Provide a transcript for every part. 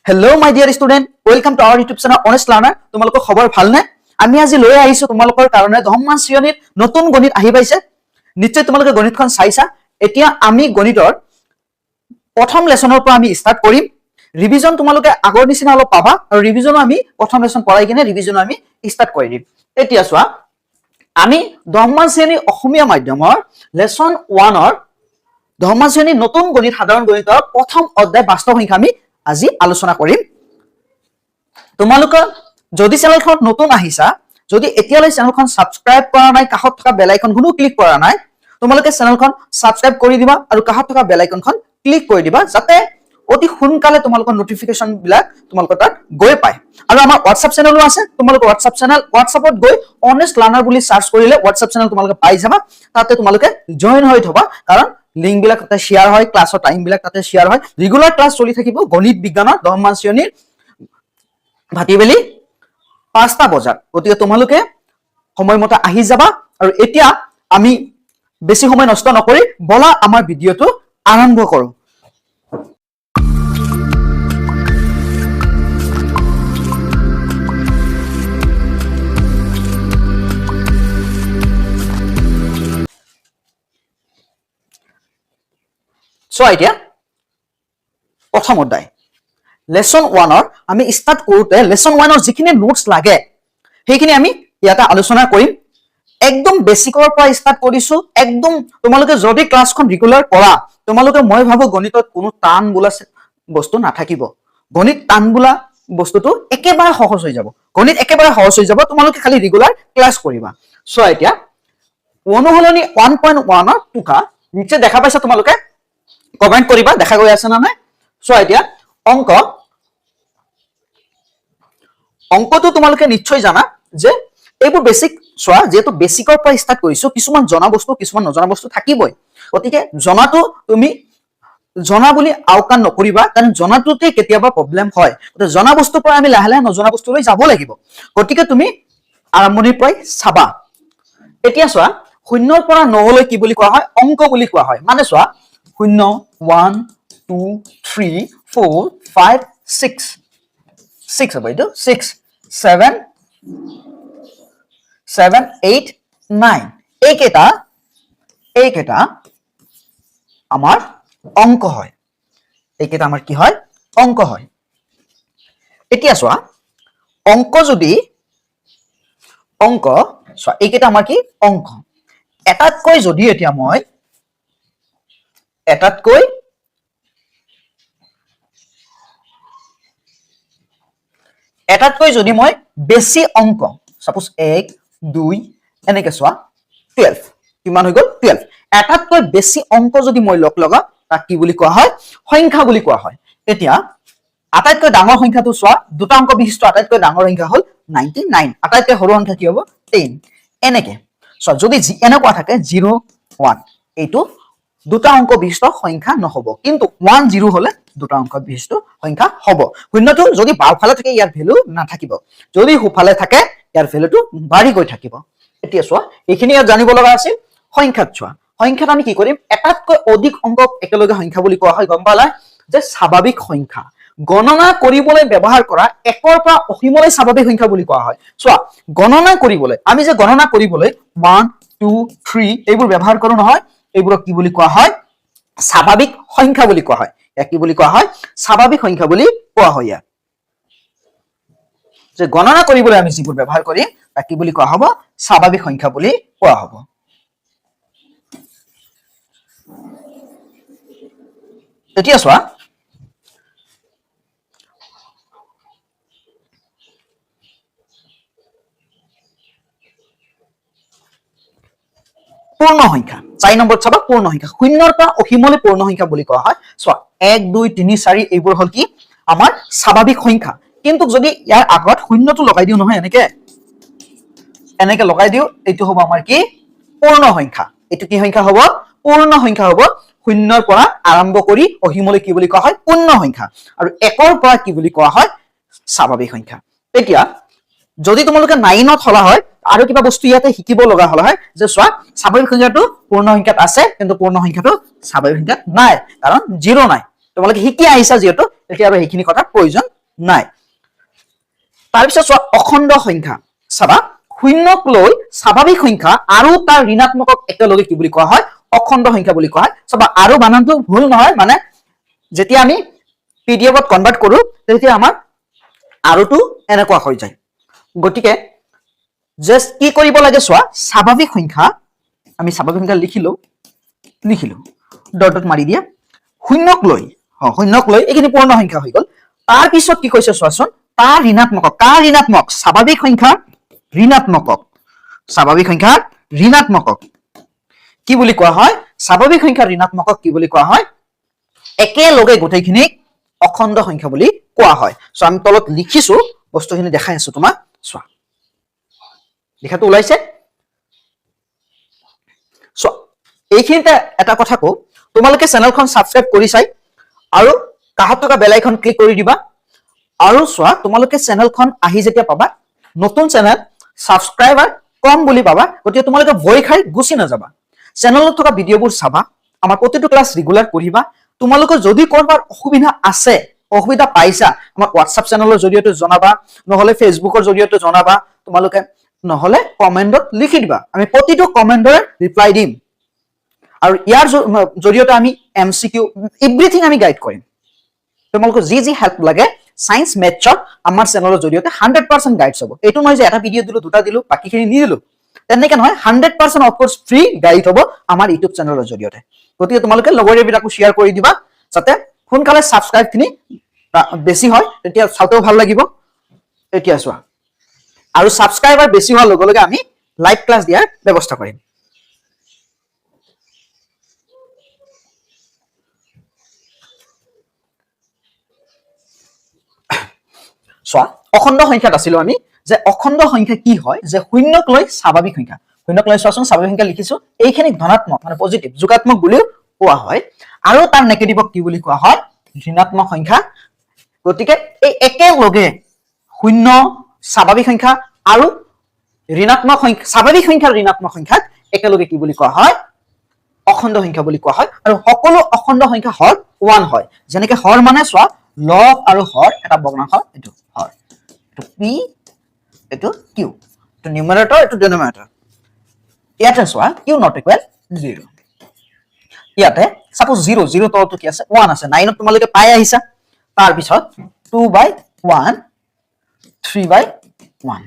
Hello my dear student, welcome to our YouTube channel Honest Learner. তোমালোকৰ খবৰ ভালনে? আমি আজি লৈ আহিছো তোমালোকৰ কাৰণে 10 মান শ্ৰেণীৰ নতুন গণিত আহি পাইছে। নিশ্চয় তোমালোকে গণিতখন চাইছা। এতিয়া আমি গণিতৰ প্ৰথম লেসনৰ পৰা আমি স্টাৰ্ট কৰিম। ৰিভিজন তোমালোকে আগৰ নিচিনা অলপ পাবা আৰু ৰিভিজনো আমি প্ৰথম লেসন পঢ়াই কিনে ৰিভিজনো আমি স্টাৰ্ট কৰি দিম। এতিয়া চোৱা আমি 10 মান শ্ৰেণীৰ অসমীয়া মাধ্যমৰ লেসন 1 ৰ 10 মান শ্ৰেণীৰ নতুন গণিত সাধাৰণ গণিতৰ প্ৰথম অধ্যায় বাস্তৱ সংখ্যা আমি আজি আলোচনা কৰিম। তোমালোকে যদি চেনেলখন নতুন আহিছা, যদি এতিয়ালৈ চেনেলখন সাবস্ক্ৰাইব কৰা নাই, কাষত থকা বেল আইকনখনো ক্লিক কৰা নাই, তোমালোকে চেনেলখন সাবস্ক্ৰাইব কৰি দিবা আৰু কাষত থকা বেল আইকনখন ক্লিক কৰি দিবা যাতে অতি সোনকালে তোমালোকৰ নটিফিকেশন বিলাক তোমালোকৰ তাত গৈ পায়। আৰু আমাৰ WhatsApp চেনেলও আছে। তোমালোকে WhatsAppত গৈ অনেষ্ট লাৰ্নাৰ বুলি সাৰ্চ কৰিলে WhatsApp চেনেল তোমালোকে পাই যাবা। তাতে তোমালোকে জয়েন হৈ থবা কাৰণ লিংক বিলাক তাতে শেয়াৰ হয়, ক্লাছৰ টাইম বিলাক তাতে শেয়াৰ হয়। ৰেগুলাৰ ক্লাছ চলি থাকিব গণিত বিজ্ঞানৰ 10 মান শ্ৰেণীৰ ভাটিবেলি 5টা বজাত। গতিকে তোমালোকে সময়মতে আহি যাবা আৰু এতিয়া আমি বেছি সময় নষ্ট নকৰি বলা আমাৰ ভিডিঅটো আৰম্ভ কৰো। So idea প্ৰথম অধ্যায় লেসন 1 ৰ আমি স্টাৰ্ট কৰোতে লেসন 1 ৰ যিখিনি নোটস লাগে সেইখিনি আমি ইয়াতে আলোচনা কৰিম। একদম বেসিকৰ পৰা স্টাৰ্ট কৰিছো। একদম তোমালোকে যদি ক্লাছখন ৰেগুলাৰ কৰা তোমালোকে মই ভাবো গণিতত কোনো টান বোলা বস্তু নাথাকিব। গণিত টান বোলা বস্তুটো একেবাৰে সহজ হৈ যাব। গণিত একেবাৰে সহজ হৈ যাব তোমালোকে খালি ৰেগুলাৰ ক্লাছ কৰিবা। সো এতিয়া অনুশীলনী 1.1 ৰ টুকা নিচে দেখা পাইছা তোমালোকে কমেন্ট কৰিবা দেখা গৈ আছে না নাই। সো এতিয়া অংকটো তোমালোকে নিশ্চয় জানা যে এইবোৰ বেসিক সোৱা যেটো বেসিকৰ পৰা স্টাৰ্ট কৰিছো। কিছুমান জনা বস্তু কিছুমান নজনা বস্তু থাকিবই। গতিকে জনাটো তুমি জনা বুলি আওকাণ নকৰিবা কাৰণ জনাটোতে কেতিয়াবা প্ৰবলেম হয়। গতিকে জনা বস্তুৰ পৰা আমি লাহে লাহে নজনা বস্তুলৈ যাব লাগিব। গতিকে তুমি আৰম্ভণিৰ পৰাই চাবা। এতিয়া সোৱা শূন্যৰ পৰা 9 লৈ কি বুলি কোৱা হয়? অংক বুলি কোৱা হয়। মানে সোৱা 0 1 2 3 4 5 6 হ'ব এইটো 6 7 7 8 9 এইকেইটা আমাৰ অংক হয়। এইকেইটা আমাৰ কি হয়? অংক হয়। এতিয়া চোৱা চোৱা এইকেইটা আমাৰ কি? অংক। এটাতকৈ যদি এতিয়া মই এটাতকৈ যদি মই বেছি অংক সাপোজ 1 2 এনেকে চোৱা 12 কিমান হৈ গল? 12। এটাতকৈ বেছি অংক যদি মই লগা তাক কি বুলি কোৱা হয়? সংখ্যা বুলি কোৱা হয়। এতিয়া আটাইতকৈ ডাঙৰ সংখ্যাটো চোৱা দুটা অংক বিশিষ্ট আটাইতকৈ ডাঙৰ সংখ্যা হল 99। আটাইতকৈ সৰু সংখ্যা কি হ'ব? 10। এনেকে চোৱা যদি এনেকুৱা থাকে 0 1 এইটো দুটা অংক বিশিষ্ট সংখ্যা নহব, কিন্তু 1 0 হলে দুটা অংক বিশিষ্ট সংখ্যা হ'ব। শূন্যটো যদি বাওঁফালে থাকে ইয়াৰ ভ্যালু নাথাকিব, যদি সোঁফালে থাকে ইয়াৰ ভ্যালুটো বাঢ়ি গৈ থাকিব। এতিয়া চোৱা এইখিনি জানিব লগা আছিল। সংখ্যাত চোৱা সংখ্যাত আমি কি কৰিম? এটাতকৈ অধিক অংক একেলগে সংখ্যা বুলি কোৱা হয়। গম পালা যে স্বাভাৱিক সংখ্যা গণনা কৰিবলৈ ব্যৱহাৰ কৰা 1 ৰ পৰা অসীমলৈ স্বাভাৱিক সংখ্যা বুলি কোৱা হয়। চোৱা গণনা কৰিবলৈ আমি যে গণনা কৰিবলৈ 1 2 3 এইবোৰ ব্যৱহাৰ কৰো নহয়, এইবোৰক কি বুলি কোৱা হয়? স্বাভাৱিক সংখ্যা বুলি কোৱা হয়। ইয়াক কি বুলি কোৱা হয়? স্বাভাৱিক সংখ্যা বুলি কোৱা হয়। ইয়াক যে গণনা কৰিবলৈ আমি যিবোৰ ব্যৱহাৰ কৰিম তাক কি বুলি কোৱা হ'ব? স্বাভাৱিক সংখ্যা বুলি কোৱা হ'ব। এতিয়া চোৱা পূৰ্ণ সংখ্যা 4 নম্বৰত চাবা পূৰ্ণ সংখ্যা। শূন্যৰ পৰা অসীমলৈ পূৰ্ণ সংখ্যা বুলি কোৱা হয়। চোৱা 1 2 3 4 এইবোৰ হল কি? আমাৰ স্বাভাৱিক সংখ্যা। কিন্তু যদি ইয়াৰ আগত শূন্যটো লগাই দিও নহয় এনেকে লগাই দিও এইটো হ'ব আমাৰ কি? পূৰ্ণ সংখ্যা। এইটো কি সংখ্যা হ'ব? পূৰ্ণ সংখ্যা হ'ব। শূন্যৰ পৰা আৰম্ভ কৰি অসীমলৈ কি বুলি কোৱা হয়? পূৰ্ণ সংখ্যা। আৰু 1 ৰ পৰা কি বুলি কোৱা হয়? স্বাভাৱিক সংখ্যা। এতিয়া যদি তোমালোকে 9ত হলা হয় আৰু কিবা বস্তু ইয়াতে শিকিব লগা হল হয় যে চোৱা স্বাভাৱিক সংখ্যাটো পূৰ্ণ সংখ্যাত আছে কিন্তু পূৰ্ণ সংখ্যাটো স্বাভাৱিক সংখ্যাত নাই কাৰণ 0 নাই। তোমালোকে শিকি আহিছা যেহেতু এতিয়া আৰু এইখিনি কথা প্ৰয়োজন নাই। তাৰপিছত চোৱা অখণ্ড সংখ্যা, চাবা শূন্যক লৈ স্বাভাৱিক সংখ্যা আৰু তাৰ ঋণাত্মকক একেলগে কি বুলি কোৱা হয়? অখণ্ড সংখ্যা বুলি কোৱা হয়। চাবা আৰু বানানটো ভুল নহয়, মানে যেতিয়া আমি পিডিএফত কনভাৰ্ট কৰো তেতিয়া আমাৰ আৰুটো এনেকুৱা হৈ যায়। গতিকে জাষ্ট কি কৰিব লাগে চোৱা, স্বাভাৱিক সংখ্যা, আমি স্বাভাৱিক সংখ্যা লিখিলো ডট মাৰি দিয়া, শূন্যক লৈ এইখিনি পূৰ্ণ সংখ্যা হৈ গল। তাৰ পিছত কি কৈছে চোৱাচোন, তাৰ ঋণাত্মকক, কাৰ ঋণাত্মক? স্বাভাৱিক সংখ্যাৰ ঋণাত্মকক কি বুলি কোৱা হয়? স্বাভাৱিক সংখ্যাৰ ঋণাত্মকক কি বুলি কোৱা হয়? একেলগে গোটেইখিনিক অখণ্ড সংখ্যা বুলি কোৱা হয়। সো আমি তলত লিখিছো, বস্তুখিনি দেখাই আছো তোমাক, চোৱা লিখাটো ওলাইছে। সো এইখিনিতে এটা কথা কওঁ, তোমালোকে চেনেলখন সাবস্ক্ৰাইব কৰি চাই আৰু কাষত থকা বেল আইকন ক্লিক কৰি দিবা। আৰু চোৱা তোমালোকে চেনেলখন আহি যেতিয়া পাবা, নতুন চেনেল সাবস্ক্ৰাইবাৰ কম বুলি পাবা, গতিকে তোমালোকে ভয় খাই গুচি নাযাবা। চেনেলত থকা ভিডিঅ'বোৰ চাবা, আমাৰ প্ৰতিটো ক্লাছ ৰেগুলাৰ পঢ়িবা। তোমালোকৰ যদি কৰবাৰ অসুবিধা পাইছা, আমাৰ হোৱাটছআপ চেনেলৰ জৰিয়তে জনাবা, নহলে ফেচবুকৰ জৰিয়তে জনাবা, তোমালোকে নহলে কমেন্টত লিখি দিবা, আমি প্ৰতিটো কমেন্টৰে ৰিপ্লাই দিম। আৰু ইয়াৰ জৰিয়তে আমি এমচিকিউ এভৰিথিং আমি গাইড কৰিম। তোমালোকৰ যি হেল্প লাগে সায়েন্স মেথছত আমাৰ চেনেলৰ জৰিয়তে 100% গাইডছ হ'ব। এইটো নহয় যে এটা ভিডিঅ' দিলো, দুটা দিলো, বাকিখিনি নিদিলো, তেনেকে নহয়। 100% অফকোৰ্স ফ্ৰী গাইড হ'ব আমাৰ ইউটিউব চেনেলৰ জৰিয়তে। গতিকে তোমালোকে লগৰীয়াবিলাকো শ্বেয়াৰ কৰি দিবা, যাতে সোনকালে সাবস্ক্ৰাইব খিনি বেছি হয়, তেতিয়া চাওঁতেও ভাল লাগিব। এতিয়া চোৱা, আৰু সাবস্ক্ৰাইবাৰ বেছি হোৱাৰ লগে লগে আমি লাইভ ক্লাছ দিয়াৰ ব্যৱস্থা কৰিম। চোৱা অখণ্ড সংখ্যাত আছিলো আমি, যে অখণ্ড সংখ্যা কি হয়, যে শূন্যক লৈ স্বাভাৱিক সংখ্যা, শূন্যক লৈ চোৱাচোন স্বাভাৱিক সংখ্যা লিখিছো, এইখিনিক ধনাত্মক মানে পজিটিভ যোগাত্মক বুলিও কোৱা হয়, আৰু তাৰ নেগেটিভক কি বুলি কোৱা হয়? ঋণাত্মক সংখ্যা। গতিকে এই একেলগে শূন্য, স্বাভাৱিক সংখ্যা আৰু ঋণাত্মক সংখ্যা, স্বাভাৱিক সংখ্যাৰ ঋণাত্মক সংখ্যাক একেলগে কি বুলি কোৱা হয়? অখণ্ড সংখ্যা বুলি কোৱা হয়। আৰু সকলো অখণ্ড সংখ্যা হৰ 1 হয়। যেনেকে হৰ মানে চোৱা, লব আৰু হৰ এটা ভগ্নাংশ, এইটো হৰ, এইটো পি, এইটো কিউ, এইটো নিউমাৰেটৰ, এইটো ডিনমিনেটৰ। ইয়াতে চোৱা কিউ নট ইকুৱেল 0। ইয়াতে সাপোজ 0 তলতো কি আছে? 1 আছে। 9ত তোমালোকে পাই আহিছা। তাৰ পিছত 2/1, 3/1,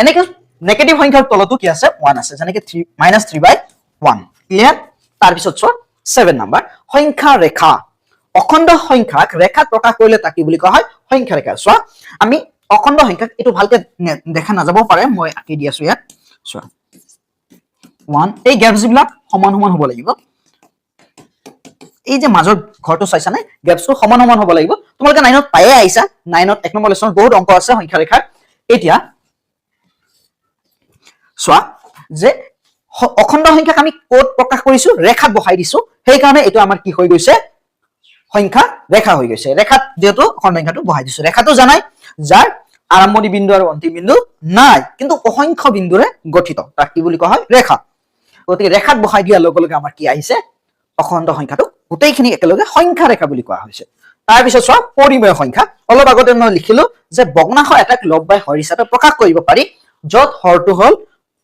এনেকে নেগেটিভ সংখ্যাৰ তলতো কি আছে? 1 আছে, যেনেকে -3/1। ক্লিয়াৰ? তাৰ পিছত চোৱা 7 নাম্বাৰ, সংখ্যা ৰেখা। অখণ্ড সংখ্যাক ৰেখাত প্ৰকাশ কৰিলে তাক কি বুলি কোৱা হয়? সংখ্যা ৰেখা। চোৱা আমি অখণ্ড সংখ্যাক, এইটো ভালকে দেখা নাযাব পাৰে, মই আঁকি দি আছো ইয়াত। চোৱা 1, এই গেপছ বিলাক সমান সমান হ'ব লাগিব। এই যে মাজৰ ঘৰটো চাইছা নে? গেপছটো সমান সমান হ'ব লাগিব। তোমালোকে 9ত পায়ে আহিছা, 9ত 1 নম্বৰ লেসনত বহুত অংক আছে সংখ্যা ৰেখাৰ। এতিয়া চোৱা যে অখণ্ড সংখ্যাক আমি ক'ত প্ৰকাশ কৰিছো? ৰেখাত বহাই দিছো, সেইকাৰণে এইটো আমাৰ কি হৈ গৈছে? সংখ্যা ৰেখা হৈ গৈছে। ৰেখাত যেহেতু অখণ্ড সংখ্যাটো বহাই দিছো। ৰেখাটো জানাই, যাৰ আৰম্ভণি বিন্দু আৰু অন্তিম বিন্দু নাই, কিন্তু অসংখ্য বিন্দুৰে গঠিত, তাক কি বুলি কোৱা হয়? ৰেখা। গতিকে ৰেখাত বহাই দিয়াৰ লগে লগে আমাৰ কি আহিছে? অখণ্ড সংখ্যাটো গোটেইখিনি একেলগে সংখ্যা ৰেখা বুলি কোৱা হৈছে। তাৰপিছত চোৱা পৰিমেয় সংখ্যা। অলপ আগতে মই লিখিলো যে ভগ্নাংশ এটাক লব বাই হৰ হিচাপে প্ৰকাশ কৰিব পাৰি, য'ত হৰটো হল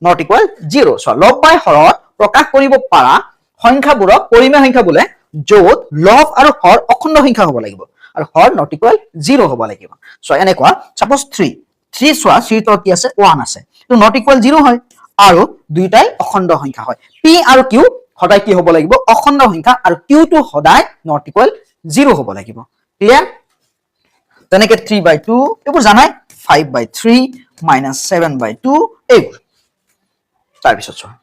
নট ইকুৱেল 0। চোৱা লব বাই হৰত প্ৰকাশ কৰিব পাৰা সংখ্যাবোৰক পৰিমেয় সংখ্যা বোলে, য'ত লব আৰু হৰ অখণ্ড সংখ্যা হ'ব লাগিব আৰু হৰ নট ইকুৱেল 0 হ'ব লাগিব। চোৱা এনেকুৱা, সাপোজ 3 চোৱা 3 তলত কি আছে? 1 আছে, এইটো নট ইকুৱেল 0 হয়, আৰু দুইটাই অখণ্ড সংখ্যা হয়। পি আৰু কিউ সদায় কি হ'ব লাগিব? অখণ্ড সংখ্যা, আৰু কিউটো সদায় নট ইকুৱেল 0 হ'ব লাগিব। ক্লিয়াৰ? তেনেকে 3/2 এইবোৰ জানাই, 5/3 -7/2 এইবোৰ। তাৰপিছত চোৱা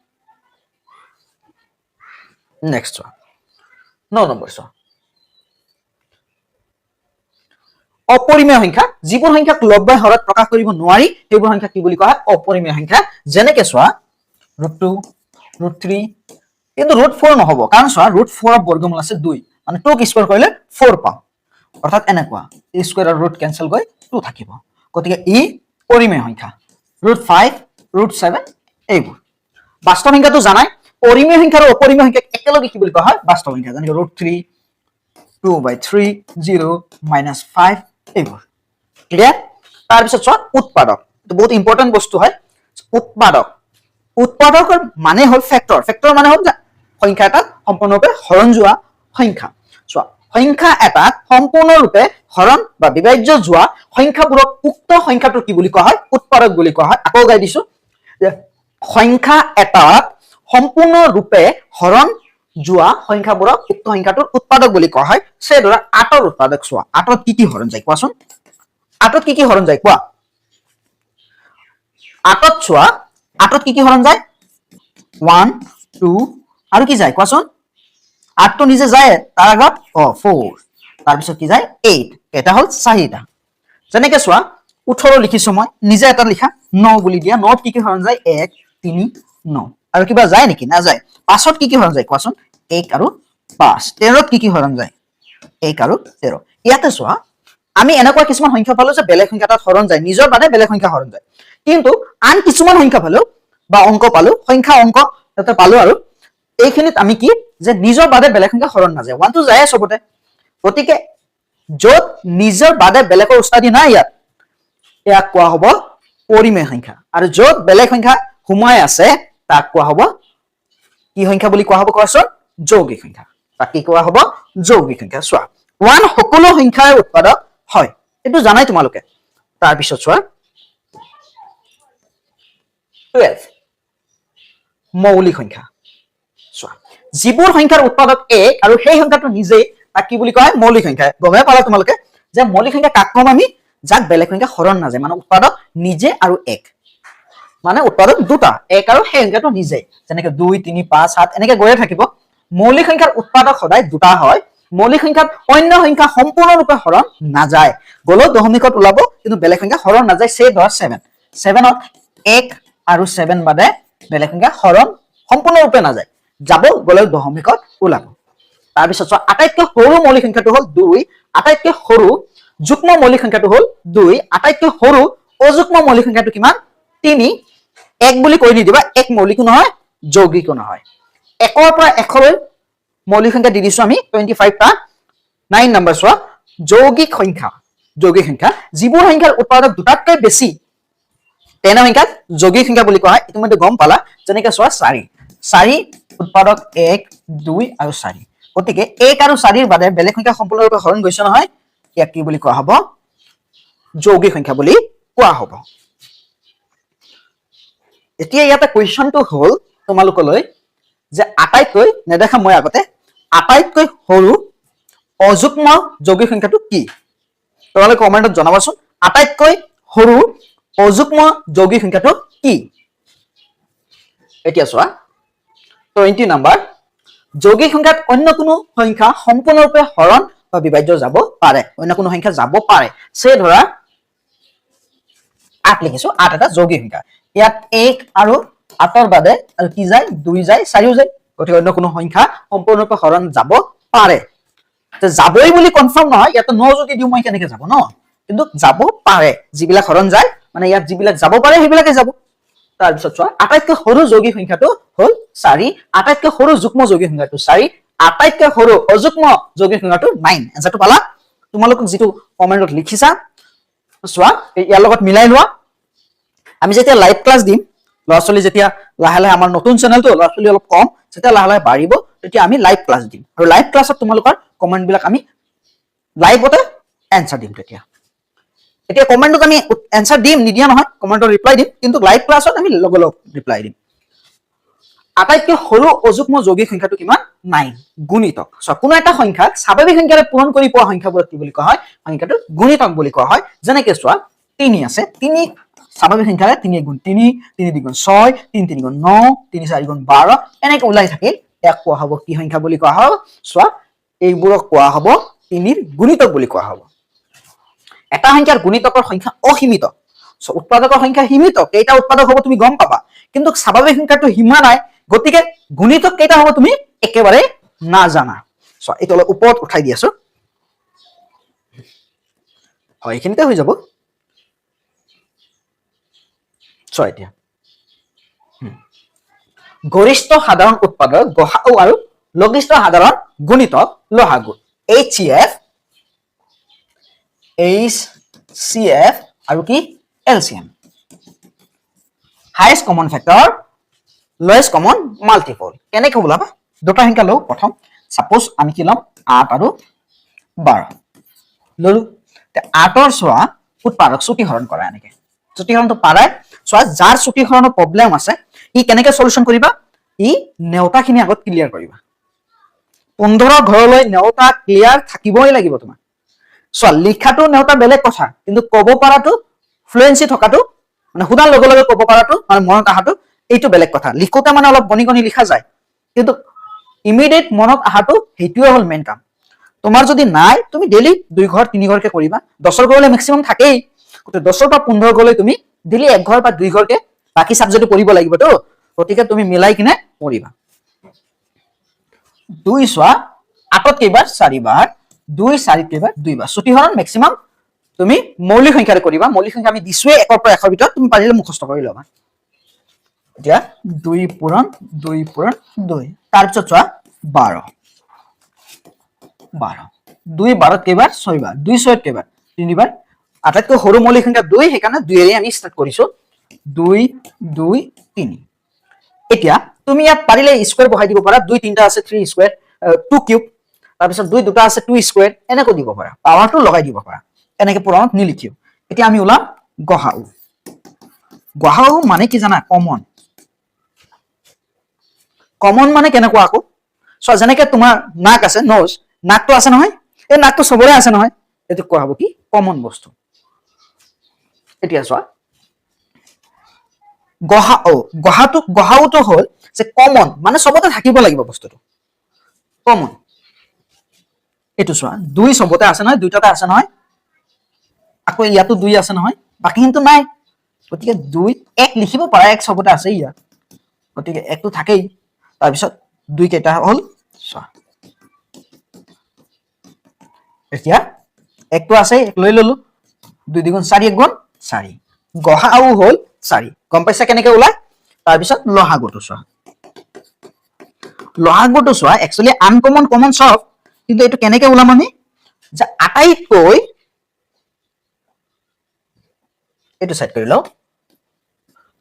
নেক্সট, চোৱা 9 নম্বৰ, চোৱা অপৰিমেয় সংখ্যা। যিবোৰ সংখ্যাক লব বাই হৰত প্ৰকাশ কৰিব নোৱাৰি, সেইবোৰ সংখ্যা কি বুলি কোৱা হয়? অপৰিমেয় সংখ্যা। যেনেকে চোৱা √2, √3, কিন্তু √4 নহব, কাৰণ চোৱা √4ৰ বৰ্গমূল আছে 2, মানে 2ক স্কয়াৰ কৰিলে 4 পাম, অৰ্থাৎ এনেকুৱা a স্কয়াৰ আৰু ৰুট কেনসেল গৈ 2 থাকিব। গতিকে ই পৰিমেয় সংখ্যা। √5, √7 এইবোৰ। বাস্তৱ সংখ্যাটো জানাই, পৰিমেয় সংখ্যা আৰু অপৰিমেয় সংখ্যাক একেলগে কি বুলি কোৱা হয়? বাস্তৱ সংখ্যা। যেনেকে √3, 2/3, 0, -5, এইবোৰ ক্লিয়াৰ তাৰ পিছত চোৱা উৎপাদক এটো বহুত ইম্পৰ্টেন্ট বস্তু হয় উৎপাদক উৎপাদকৰ মানে হল ফেক্টৰ ফেক্টৰ মানে হল সংখ্যা এটা সম্পূৰ্ণৰূপে হৰণ যোৱা সংখ্যা চোৱা সংখ্যা এটা সম্পূৰ্ণৰূপে হৰণ বা বিভাজ্য যোৱা সংখ্যাবোৰক উক্ত সংখ্যাটো কি বুলি কোৱা হয় উৎপাদক বুলি কোৱা হয় আকৌ গাই দিছো যে সংখ্যা এটা সম্পূৰ্ণৰূপে হৰণ যোৱা সংখ্যাবোৰক উক্ত সংখ্যাটোৰ উৎপাদক বুলি কোৱা হয় সে ধৰা 8ৰ উৎপাদক চোৱা 8ত কি হৰণ যায় কোৱাচোন 8ত কি হৰণ যায় কোৱা 8ত চোৱা 8ত কি হৰণ যায় 1 2 আৰু কি যায় কোৱাচোন 8 তো নিজে যায় তাৰ আগত 4 তাৰ পিছত কি যায় 8 এটা হল 4টা যেনেকৈ চোৱা 18 লিখিছো মই নিজে এটা লিখা 9 বুলি দিয়া 9ত কি হৰণ যায় 1 3 9 আৰু কিবা যায় নেকি না যায় 5ত কি হৰণ যায় কোৱাচোন 1 আৰু 5 13ত কি হৰণ যায় 1 আৰু 13 ইয়াতে চোৱা আমি এনেকুৱা কিছুমান সংখ্যা পালো যে বেলেগ সংখ্যা তাত হৰণ যায় নিজৰ বাদে বেলেগ সংখ্যা হৰণ যায় কিন্তু আন কিছুমান সংখ্যা পালো বা অংক পালো সংখ্যা অংক তাতে পালো আৰু এইখিনিত আমি কি যে নিজৰ বাদে বেলেগ সংখ্যা হৰণ নাযায় 1 তো যায় সবতে গতিকে যত নিজৰ বাদে বেলেগৰ উস্তাদি নাই ইয়াক কোৱা হ'ব পৰিমেয় সংখ্যা আৰু যত বেলেগ সংখ্যা হুমাই আছে তাক কোৱা হ'ব কি সংখ্যা বুলি কোৱা হ'ব কোৱাচোন যৌগিক সংখ্যা তাক কি কোৱা হ'ব যৌগিক সংখ্যা চোৱা 1 সকলো সংখ্যাৰ উৎপাদক হয় এটো জানাই তোমালোকে তাৰ পিছত চোৱা 12 মৌলিক সংখ্যা চোৱা যিবোৰ সংখ্যাৰ উৎপাদক 1 আৰু সেই সংখ্যাটো নিজে তাক কি বুলি কয় মৌলিক সংখ্যা গমে পালা তোমালোকে যে মৌলিক সংখ্যা কাক কম আমি যাক বেলেগ সংখ্যা হৰণ নাযায় মানে উৎপাদক নিজে আৰু 1 মানে উৎপাদক দুটা 1 আৰু সেই সংখ্যাটো নিজে যেনেকৈ 2 3 5 7 এনেকৈ গৈয়ে থাকিব মৌলিক সংখ্যাৰ উৎপাদক সদায় দুটা হয় মৌলিক সংখ্যাত অন্য সংখ্যা সম্পূৰ্ণৰূপে হৰণ নাযায় গলো দশমিকত ওলাব কিন্তু বেলেগ সংখ্যা হৰণ নাযায় সে ধৰ 7 7ত 1 আৰু 7 বাদে বেলেগ সংখ্যা হৰণ সম্পূৰ্ণৰূপে নাযায় যাব গলে দশমিকত ওলাব তাৰ পিছত আটাইতকৈ সৰু মৌলিক সংখ্যাটো হল 2 আটাইতকৈ সৰু যুগ্ম মৌলিক সংখ্যাটো হল 2 আটাইতকৈ সৰু অযুগ্ম মৌলিক সংখ্যাটো কিমান 3 1 বুলি কৈ নিদিবা 1 মৌলিকো নহয় যৌগিকো নহয় 1ৰ পৰা 1 লৈ মৌলিক সংখ্যা দি দিছো আমি 25 টা 9 নম্বৰ চোৱা যৌগিক সংখ্যা যিবোৰ সংখ্যাৰ উৎপাদক দুটাতকৈ বেছি তেনে সংখ্যাক যৌগিক সংখ্যা বুলি কোৱা হয় ইতিমধ্যে গম পালা যেনেকৈ চোৱা 4 উৎপাদক 1 2 আৰু 4 গতিকে 1 আৰু 4 ৰ বাদে বেলেগ সংখ্যা সম্পূৰ্ণৰূপে হৰণ গৈছে নহয় ইয়াক কি বুলি কোৱা হ'ব যৌগিক সংখ্যা বুলি কোৱা হ'ব এতিয়া ইয়াতে কোৱেশ্চনটো হল তোমালোকলৈ যে আটাইতকৈ নেদেখা মই আগতে আটাইতকৈ সৰু অযুগ্ম যৌগিক সংখ্যাটো কি তোমালোকে কমেন্টত জনাবাচোন আটাইতকৈ সৰু অযুগ্ম যৌগিক সংখ্যাটো কি এতিয়া চোৱা 20 নম্বৰ যৌগিক সংখ্যাত অন্য কোনো সংখ্যা সম্পূৰ্ণৰূপে হৰণ বা বিভাজ্য যাব পাৰে অন্য কোনো সংখ্যা যাব পাৰে সে ধৰা 8 লিখিছো 8 এটা যৌগিক সংখ্যা ইয়াত 1 আৰু 8ৰ বাদে আৰু কি যায় 2 যায় 4ও যায় গতিকে অন্য কোনো সংখ্যা সম্পূৰ্ণৰূপে হৰণ যাব পাৰে তে যাবই বুলি কনফাৰ্ম নহয় ইয়াত 9 যদি দিও মই কেনেকৈ যাব ন কিন্তু যাব পাৰে যিবিলাক হৰণ যায় মানে ইয়াত যিবিলাক যাব পাৰে সেইবিলাকে যাব তাৰ পিছত চোৱা আটাইতকৈ সৰু যৌগিক সংখ্যাটো হল 4 আটাইতকৈ সৰু যুগ্ম যৌগিক সংখ্যাটো 4 আটাইতকৈ সৰু অযুগ্ম যৌগিক সংখ্যাটো 9 এনসাৰটো পালা তোমালোক যেটো কমেন্টত লিখিছা চোৱা ইয়াৰ লগত মিলাই লোৱা আমি যেতিয়া লাইভ ক্লাস দিম লছলি যেতিয়া লাহে লাহে আমাৰ নতুন চেনেলটো লছলি অলপ কম যেতিয়া লাহে লাহে বাঢ়িব তেতিয়া আমি লাইভ ক্লাস দিম আৰু লাইভ ক্লাসত তোমালোকৰ কমেন্ট বিলাক আমি লাইভতে এনসাৰ দিম এতিয়া কমেন্টত আমি এনসাৰ দিম নিদিয়া নহয় কমেন্টৰ ৰিপ্লাই দিম কিন্তু লাইভ ক্লাসত আমি লগ ৰিপ্লাই দিম আটাইতকৈ সৰু অযুগ্ম যৌগিক সংখ্যাটো কিমান 9 গুণিতক কোনো এটা সংখ্যাক স্বাভাৱিক সংখ্যাৰে পূৰণ কৰি পোৱা সংখ্যাবোৰক কি বুলি কোৱা হয় সংখ্যাটো গুণিতক বুলি কোৱা হয় যেনেকৈ চোৱা 3 আছে 3 স্বাভাৱিক সংখ্যাৰে 3 গুণ 3 3 গুণ 6 3 3 গুণ 9 3 4 গুণ 12 এনেকৈ ওলাই থাকে এক কোৱা হ'ব কি সংখ্যা বুলি কোৱা হয় চোৱা এইবোৰক কোৱা হ'ব 3ৰ গুণিতক বুলি কোৱা হ'ব এটা সংখ্যাৰ গুণিতকৰ সংখ্যা অসীমিত উৎপাদকৰ সংখ্যা সীমিত কেইটা উৎপাদক হ'ব তুমি গম পাবা কিন্তু স্বাভাৱিক সংখ্যাটো সীমা নাই গতিকে গুণিতক কেইটা হ'ব তুমি একেবাৰে নাজানা সো এটা ওপৰত উঠাই দি আছো হয় এখিনিতে হৈ যাব সো এতিয়া গৰিষ্ঠ সাধাৰণ উৎপাদক গসাউ আৰু লঘিষ্ঠ সাধাৰণ গুণিতক লহাগু HCF HCF আৰু কি LCM highest common factor lowest common multiple কেনেকৈ ওলাবা দুটা সংখ্যা লওঁ প্ৰথম সাপোজ আমি কি লম 8 আৰু 12 ললো 8ৰ চোৱা উৎপাদক ছুটিহৰণ কৰা এনেকে ছুটিহৰণটো পাৰাই চোৱা যাৰ ছুটিহৰণৰ প্ৰবলেম আছে ই কেনেকৈ সলিউশন কৰিবা ই নেওতাখিনি আগত ক্লিয়াৰ কৰিবা 15 ঘৰলৈ নেওতা ক্লিয়াৰ থাকিবই লাগিব তোমাৰ চোৱা লিখাটো নেওতা বেলেগ কথা কিন্তু কব পৰাটো ফ্লুয়েন্সি থকাটো মানে হুদাৰ লগে লগে কব পৰাটো মানে মনত আহাটো এইটো বেলেগ কথা লিখোতে মানে অলপ গনি গনি লিখা যায় কিন্তু ইমিডিয়েট মনত আহাটো হেতুৱে হল মেইন কাম তোমাৰ যদি নাই তুমি ডেইলি 2 ঘৰ 3 ঘৰকে কৰিবা 10ৰ ঘৰলৈ ম্যাক্সিমাম থাকেই গতে 10ৰ পৰা 15 ঘৰলৈ তুমি ডেইলি 1 ঘৰ বা 2 ঘৰকে বাকি সাবজেক্ট পঢ়িব লাগিব তো গতিকে তুমি মিলাই কিনে পঢ়িবা 2 চোৱা 8ত কেইবাৰ 4 বাৰ 2 4 কেইবাৰ 2 বাৰ ছুটিহৰণ ম্যাক্সিমাম তুমি মৌলিক সংখ্যাৰে কৰিবা মৌলিক সংখ্যা আমি দিছোৱে 1ৰ পৰা 100 ভিতৰত তুমি পাৰিলে মুখস্থ কৰি লবা এতিয়া 2 পূৰণ 2 তাৰ পিছত চোৱা 12 2 12ত কেইবাৰ 6 বাৰ 2 6ত কেইবাৰ 3 বাৰ আটাইতকৈ সৰু মৌলিক সংখ্যা 2 সেইকাৰণে 2 এৰে আমি স্টাৰ্ট কৰিছো 2 2 3 এতিয়া তুমি ইয়াত পাৰিলে স্কয়াৰ বহাই দিব পাৰা 2 3টা আছে 3 স্কয়াৰ 2 কিউব তাৰ পিছত 2 দুটা আছে 2 স্কয়াৰ এনেকৈ দিব পাৰা পাৱাৰটো লগাই দিব পাৰা এনেকৈ পুৰণত নিলিখিও এতিয়া আমি ওলাম গহাউ মানে কি জানা কমন মানে কেনেকুৱা আকো সো যেনেকে তোমাৰ নাক আছে নোজ নাকটো আছে নহয় এই নাকটো সবৰে আছে নহয় এটো কোৱা হ'ব কি কমন বস্তু এতিয়া চোৱা গহাউটো হল যে কমন মানে সবতে থাকিব লাগিব বস্তুটো কমন এটো চোৱা 2 সবতে আছে নহয় দুইটাতে আছে নহয় আকৌ ইয়াতো 2 আছে নহয় বাকি কিন্তু নাই গতিকে 2 1 লিখিব পাৰা 1 সবতে আছে ইয়া গতিকে 1 টো থাকেই তাৰ পিছত 2 কেটা হল চোৱা এতিয়া 1 টো আছে 1 লৈ ললো 2 2 গুণ 4 1 গুণ 4 গহাউ হল 4 গম পাইছা কেনেকৈ ওলাই তাৰ পিছত লহাগুটো চোৱা একচুয়ালি আনকমন কমন সব কিন্তু এটো কেনেকৈ ওলাম আমি যে আটাইতকৈ এটো সেট কৰি লও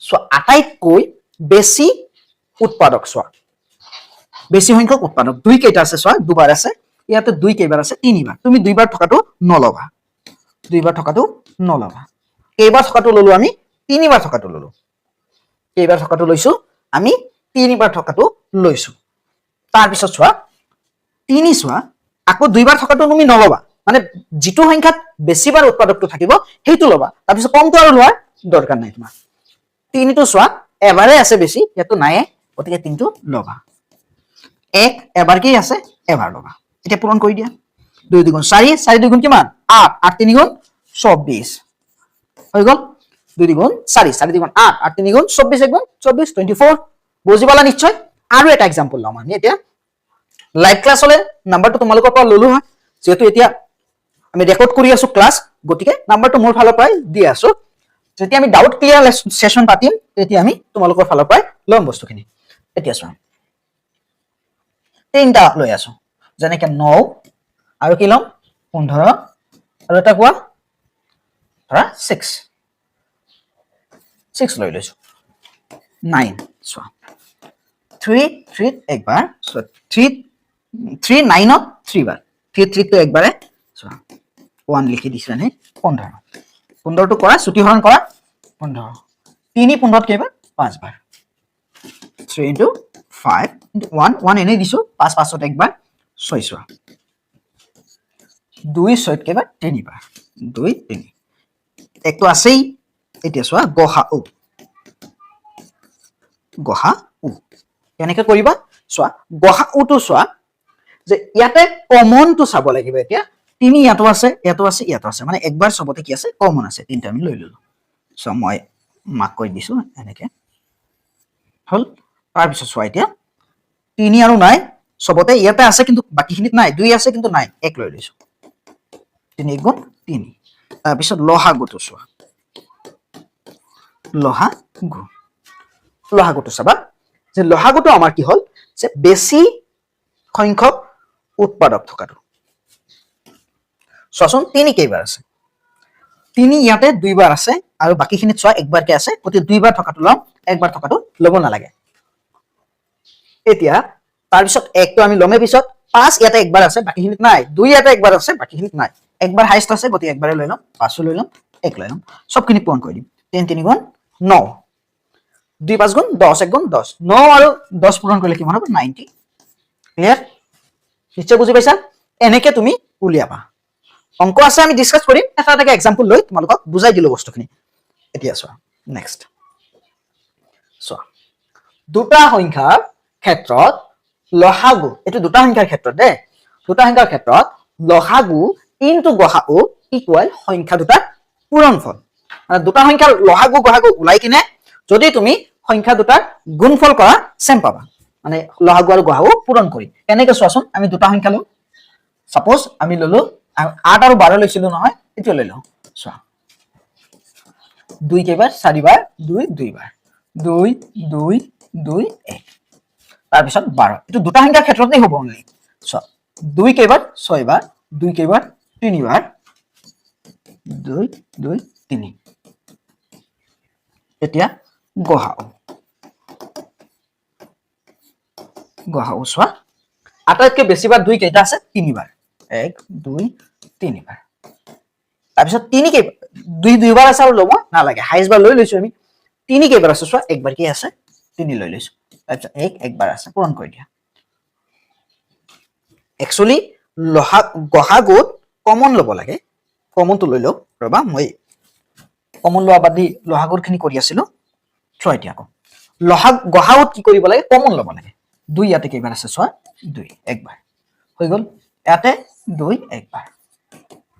সো আটাইতকৈ বেছি উৎপাদক চোৱা বেছি সংখ্যক উৎপাদক 2 কেইটা আছে চোৱা দুবাৰ আছে ইয়াতে 2 কেইবাৰ আছে 3 বাৰ তুমি 2 বাৰ থকাটো নলবা কেইবাৰ থকাটো ললো আমি 3 বাৰ থকাটো ললো কেইবাৰ থকাটো লৈছো আমি 3 বাৰ থকাটো লৈছো তাৰ পিছত চোৱা 3 চোৱা আকৌ 2 বাৰ থকাটো তুমি নলবা মানে যিটো সংখ্যাত বেছিবাৰ উৎপাদকটো থাকিব হেইটো লবা তাৰ পিছত কমটো আৰু লোৱাৰ দৰকাৰ নাই তোমাৰ 3 টো চোৱা এবাৰে আছে বেছি ইয়াতো নাই গতিকে 3 টো লবা 1 এবাৰ কি আছে এবাৰ লবা এটা পূৰণ কৰি দিয়া 2 2 গুণ 4 4 2 গুণ কিমান 8 8 3 গুণ 24 হৈ গল 2 2 গুণ 4 4 2 গুণ 8 8 3 গুণ 24 1 গুণ 24 24 বুজি পালা নিশ্চয় আৰু এটা एग्जांपल লম আমি এতিয়া লাইভ ক্লাছ হলে নাম্বাৰটো তোমালোকৰ পৰা ললো হয় যেহেতু এতিয়া আমি ৰেকৰ্ড কৰি আছো ক্লাছ গতিকে নাম্বাৰটো মোৰ ফালৰ পৰাই দি আছো যেতিয়া আমি ডাউট ক্লিয়াৰ সেশন পাতিম তেতিয়া আমি তোমালোকৰ ফালৰ পৰাই লম বস্তুখিনি এতিয়া চোৱা তিনটা লৈ আছো যেনেকে 9 আৰু কি লম 15 আৰু এটা কোৱা ধৰা 6 লৈ লৈছো 9 চোৱা 3 3 একবাৰ সো 3 3 9 ত 3 বাৰ 3 3 তো একবাৰে চোৱা 1 লিখি দিছো নে 15 টো কৰা ছুটিহৰণ কৰা 15 3 15 ত কেইবাৰ 5 বাৰ 3 into 5 into 1 এনে দিছো 5 5 ত একবাৰ 6 চোৱা 2 6 ত কেইবাৰ 3 বাৰ 2 3 একটো আছেই এতিয়া চোৱা গহাউ কেনেকৈ কৰিবা চোৱা গহাউটো চোৱা যে ইয়াতে কমন টো চাব লাগিব এতিয়া 3 ইয়াতো আছে মানে একবাৰ সবতে কি আছে কমন আছে তিনটা আমি লৈ ললো সো মই মাক কৈ দিছো এনেকে হল তাৰ পিছত চোৱা এতিয়া 3 আৰু নাই সবতে ইয়াতে আছে কিন্তু বাকিখিনিত নাই 2 আছে কিন্তু নাই 1 লৈ লৈছো 3 গুণ 3 তাৰ পিছত লহাগুটো চোৱা লহাগুটো চাবা যে লহাগুটো আমাৰ কি হল যে বেছি সংখ্যক উৎপাদক থকাটো চোৱাচোন 3 কেইবাৰ আছে তিনি ইয়াতে দুইবাৰ আছে আৰু বাকিখিনিত চোৱা একবাৰকে আছে, গতিকে দুইবাৰ থকাটো ল'ম, একবাৰ থকাটো ল'ব নালাগে। এতিয়া তাৰপিছত একটো আমি ল'মে পিছত, 5 ইয়াতে একবাৰ আছে বাকিখিনিত নাই, 2 ইয়াতে একবাৰ আছে বাকিখিনিত নাই, একবাৰ হাইষ্ট আছে গতিকে একবাৰে লৈ ল'ম, 5 লৈ ল'ম, 1 লৈ ল'ম, সবখিনি পূৰণ কৰি দিম। 3 3 গুণ 9, 2 5 গুণ 10, 1 গুণ 10, 9 আৰু 10 পূৰণ কৰিলে কিমান হ'ব? 90। ক্লিয়াৰ? নিশ্চয় বুজি পাইছা? এনেকে তুমি উলিয়াবা। অংক আছে আমি ডিসকাস কৰিম, এটা এটাকে এক্সাম্পল লৈ তোমালোকক বুজাই দিলো বস্তুখিনি। এতিয়া চোৱা নেক্সট, চোৱা দুটা সংখ্যাৰ ক্ষেত্ৰত লসাগু, এইটো দুটা সংখ্যাৰ ক্ষেত্ৰত দেই, দুটা সংখ্যাৰ ক্ষেত্ৰত লসাগু ইনটু গসাগু ইকুৱেল সংখ্যা দুটাৰ পূৰণফল। মানে দুটা সংখ্যাৰ লসাগু গসাগু ওলাই কিনে যদি তুমি সংখ্যা দুটাৰ গুণফল কৰা সেম পাবা, মানে লসাগু আৰু গসাগু পূৰণ কৰি। কেনেকে চোৱাচোন, আমি দুটা সংখ্যা লওঁ, সাপোজ আমি ললো 8 আৰু 12 লৈছিলো নহয়, এইটো লৈ লওঁ। চোৱা 2 কেইবাৰ 4 বাৰ 2 2 বাৰ 2 2 2 1, তাৰপিছত 12, এইটো দুটা সংখ্যাৰ ক্ষেত্ৰতেই হ'ব অনলি। চোৱা 2 কেইবাৰ 6 বাৰ 2 কেইবাৰ 3 বাৰ 2 2 3। এতিয়া গসাগু, গসাগু চোৱা আটাইতকৈ বেছিবাৰ 2 কেইটা আছে? 3 বাৰ, 1 2 3 বাৰ। তাৰপিছত 3 কেইবাৰ 2 2 বাৰ আছে আৰু ল'ব নালাগে, হাইষ্ট বাৰ লৈ লৈছো আমি। 3 কেইবাৰ আছে চোৱা, একবাৰ কি আছে? 3 লৈ লৈছো, তাৰপিছত 1 একবাৰ আছে, পূৰণ কৰি দিয়া। একচুয়ালি গসাগুত কমন ল'ব লাগে, কমনটো লৈ লওঁ, ৰবা মই কমন লোৱা বাদ দি লসাগুৰ খিনি কৰি আছিলো। চোৱা এতিয়া আকৌ গসাগুত কি কৰিব লাগে? কমন ল'ব লাগে। 2 ইয়াতে কেইবাৰ আছে চোৱা, 2 একবাৰ হৈ গ'ল, ইয়াতে 2 একবাৰ,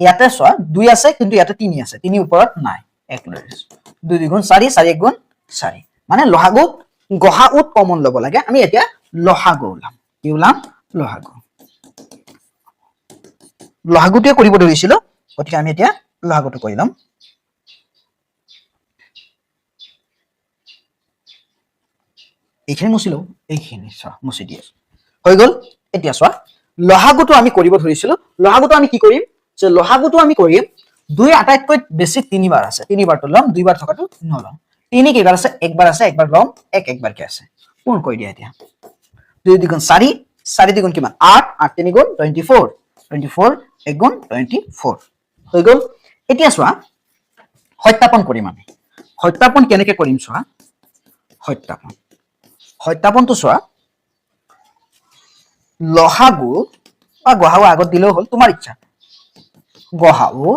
ইয়াতে চোৱা 2 আছে কিন্তু ইয়াতে 3 আছে, 3 ওপৰত নাই, 1 লৈ লৈছো, 2 2 গুণ 4 4 1 গুণ 4। মানে লসাগুত গসাগুত কমন ল'ব লাগে। আমি এতিয়া লসাগু ওলাম, কি ওলাম? লসাগু। লসাগুটোৱে কৰিব ধৰিছিলো, গতিকে আমি এতিয়া লসাগুটো কৰি ল'ম। এইখিনি মুছি লওঁ, এইখিনি চোৱা মুছি দি আছো, হৈ গ'ল। এতিয়া চোৱা লসাগুটো আমি কৰিব ধৰিছিলো, লসাগুটো আমি কি কৰিম? যে লসাগুটো আমি কৰিম 2 আটাইতকৈ বেছি 3 বাৰ আছে, 3 বাৰটো ল'ম, 2 বাৰ থকাটো নল'ম। 3 কেইবাৰ আছে? একবাৰ আছে, একবাৰ ল'ম, 1 একবাৰকে আছে, পূৰণ কৰি দিয়া। এতিয়া 2 2 গুণ 4, 4 2 গুণ কিমান? 8, 8 3 গুণ 24, 24 1 গুণ 24 হৈ গ'ল। এতিয়া চোৱা সত্যাপন কৰিম আমি। সত্যাপন কেনেকে কৰিম চোৱা, সত্যাপন, সত্যাপনটো চোৱা লসাগু বা গসাগু আগত দিলেও হ'ল, তোমাৰ ইচ্ছা। গসাগু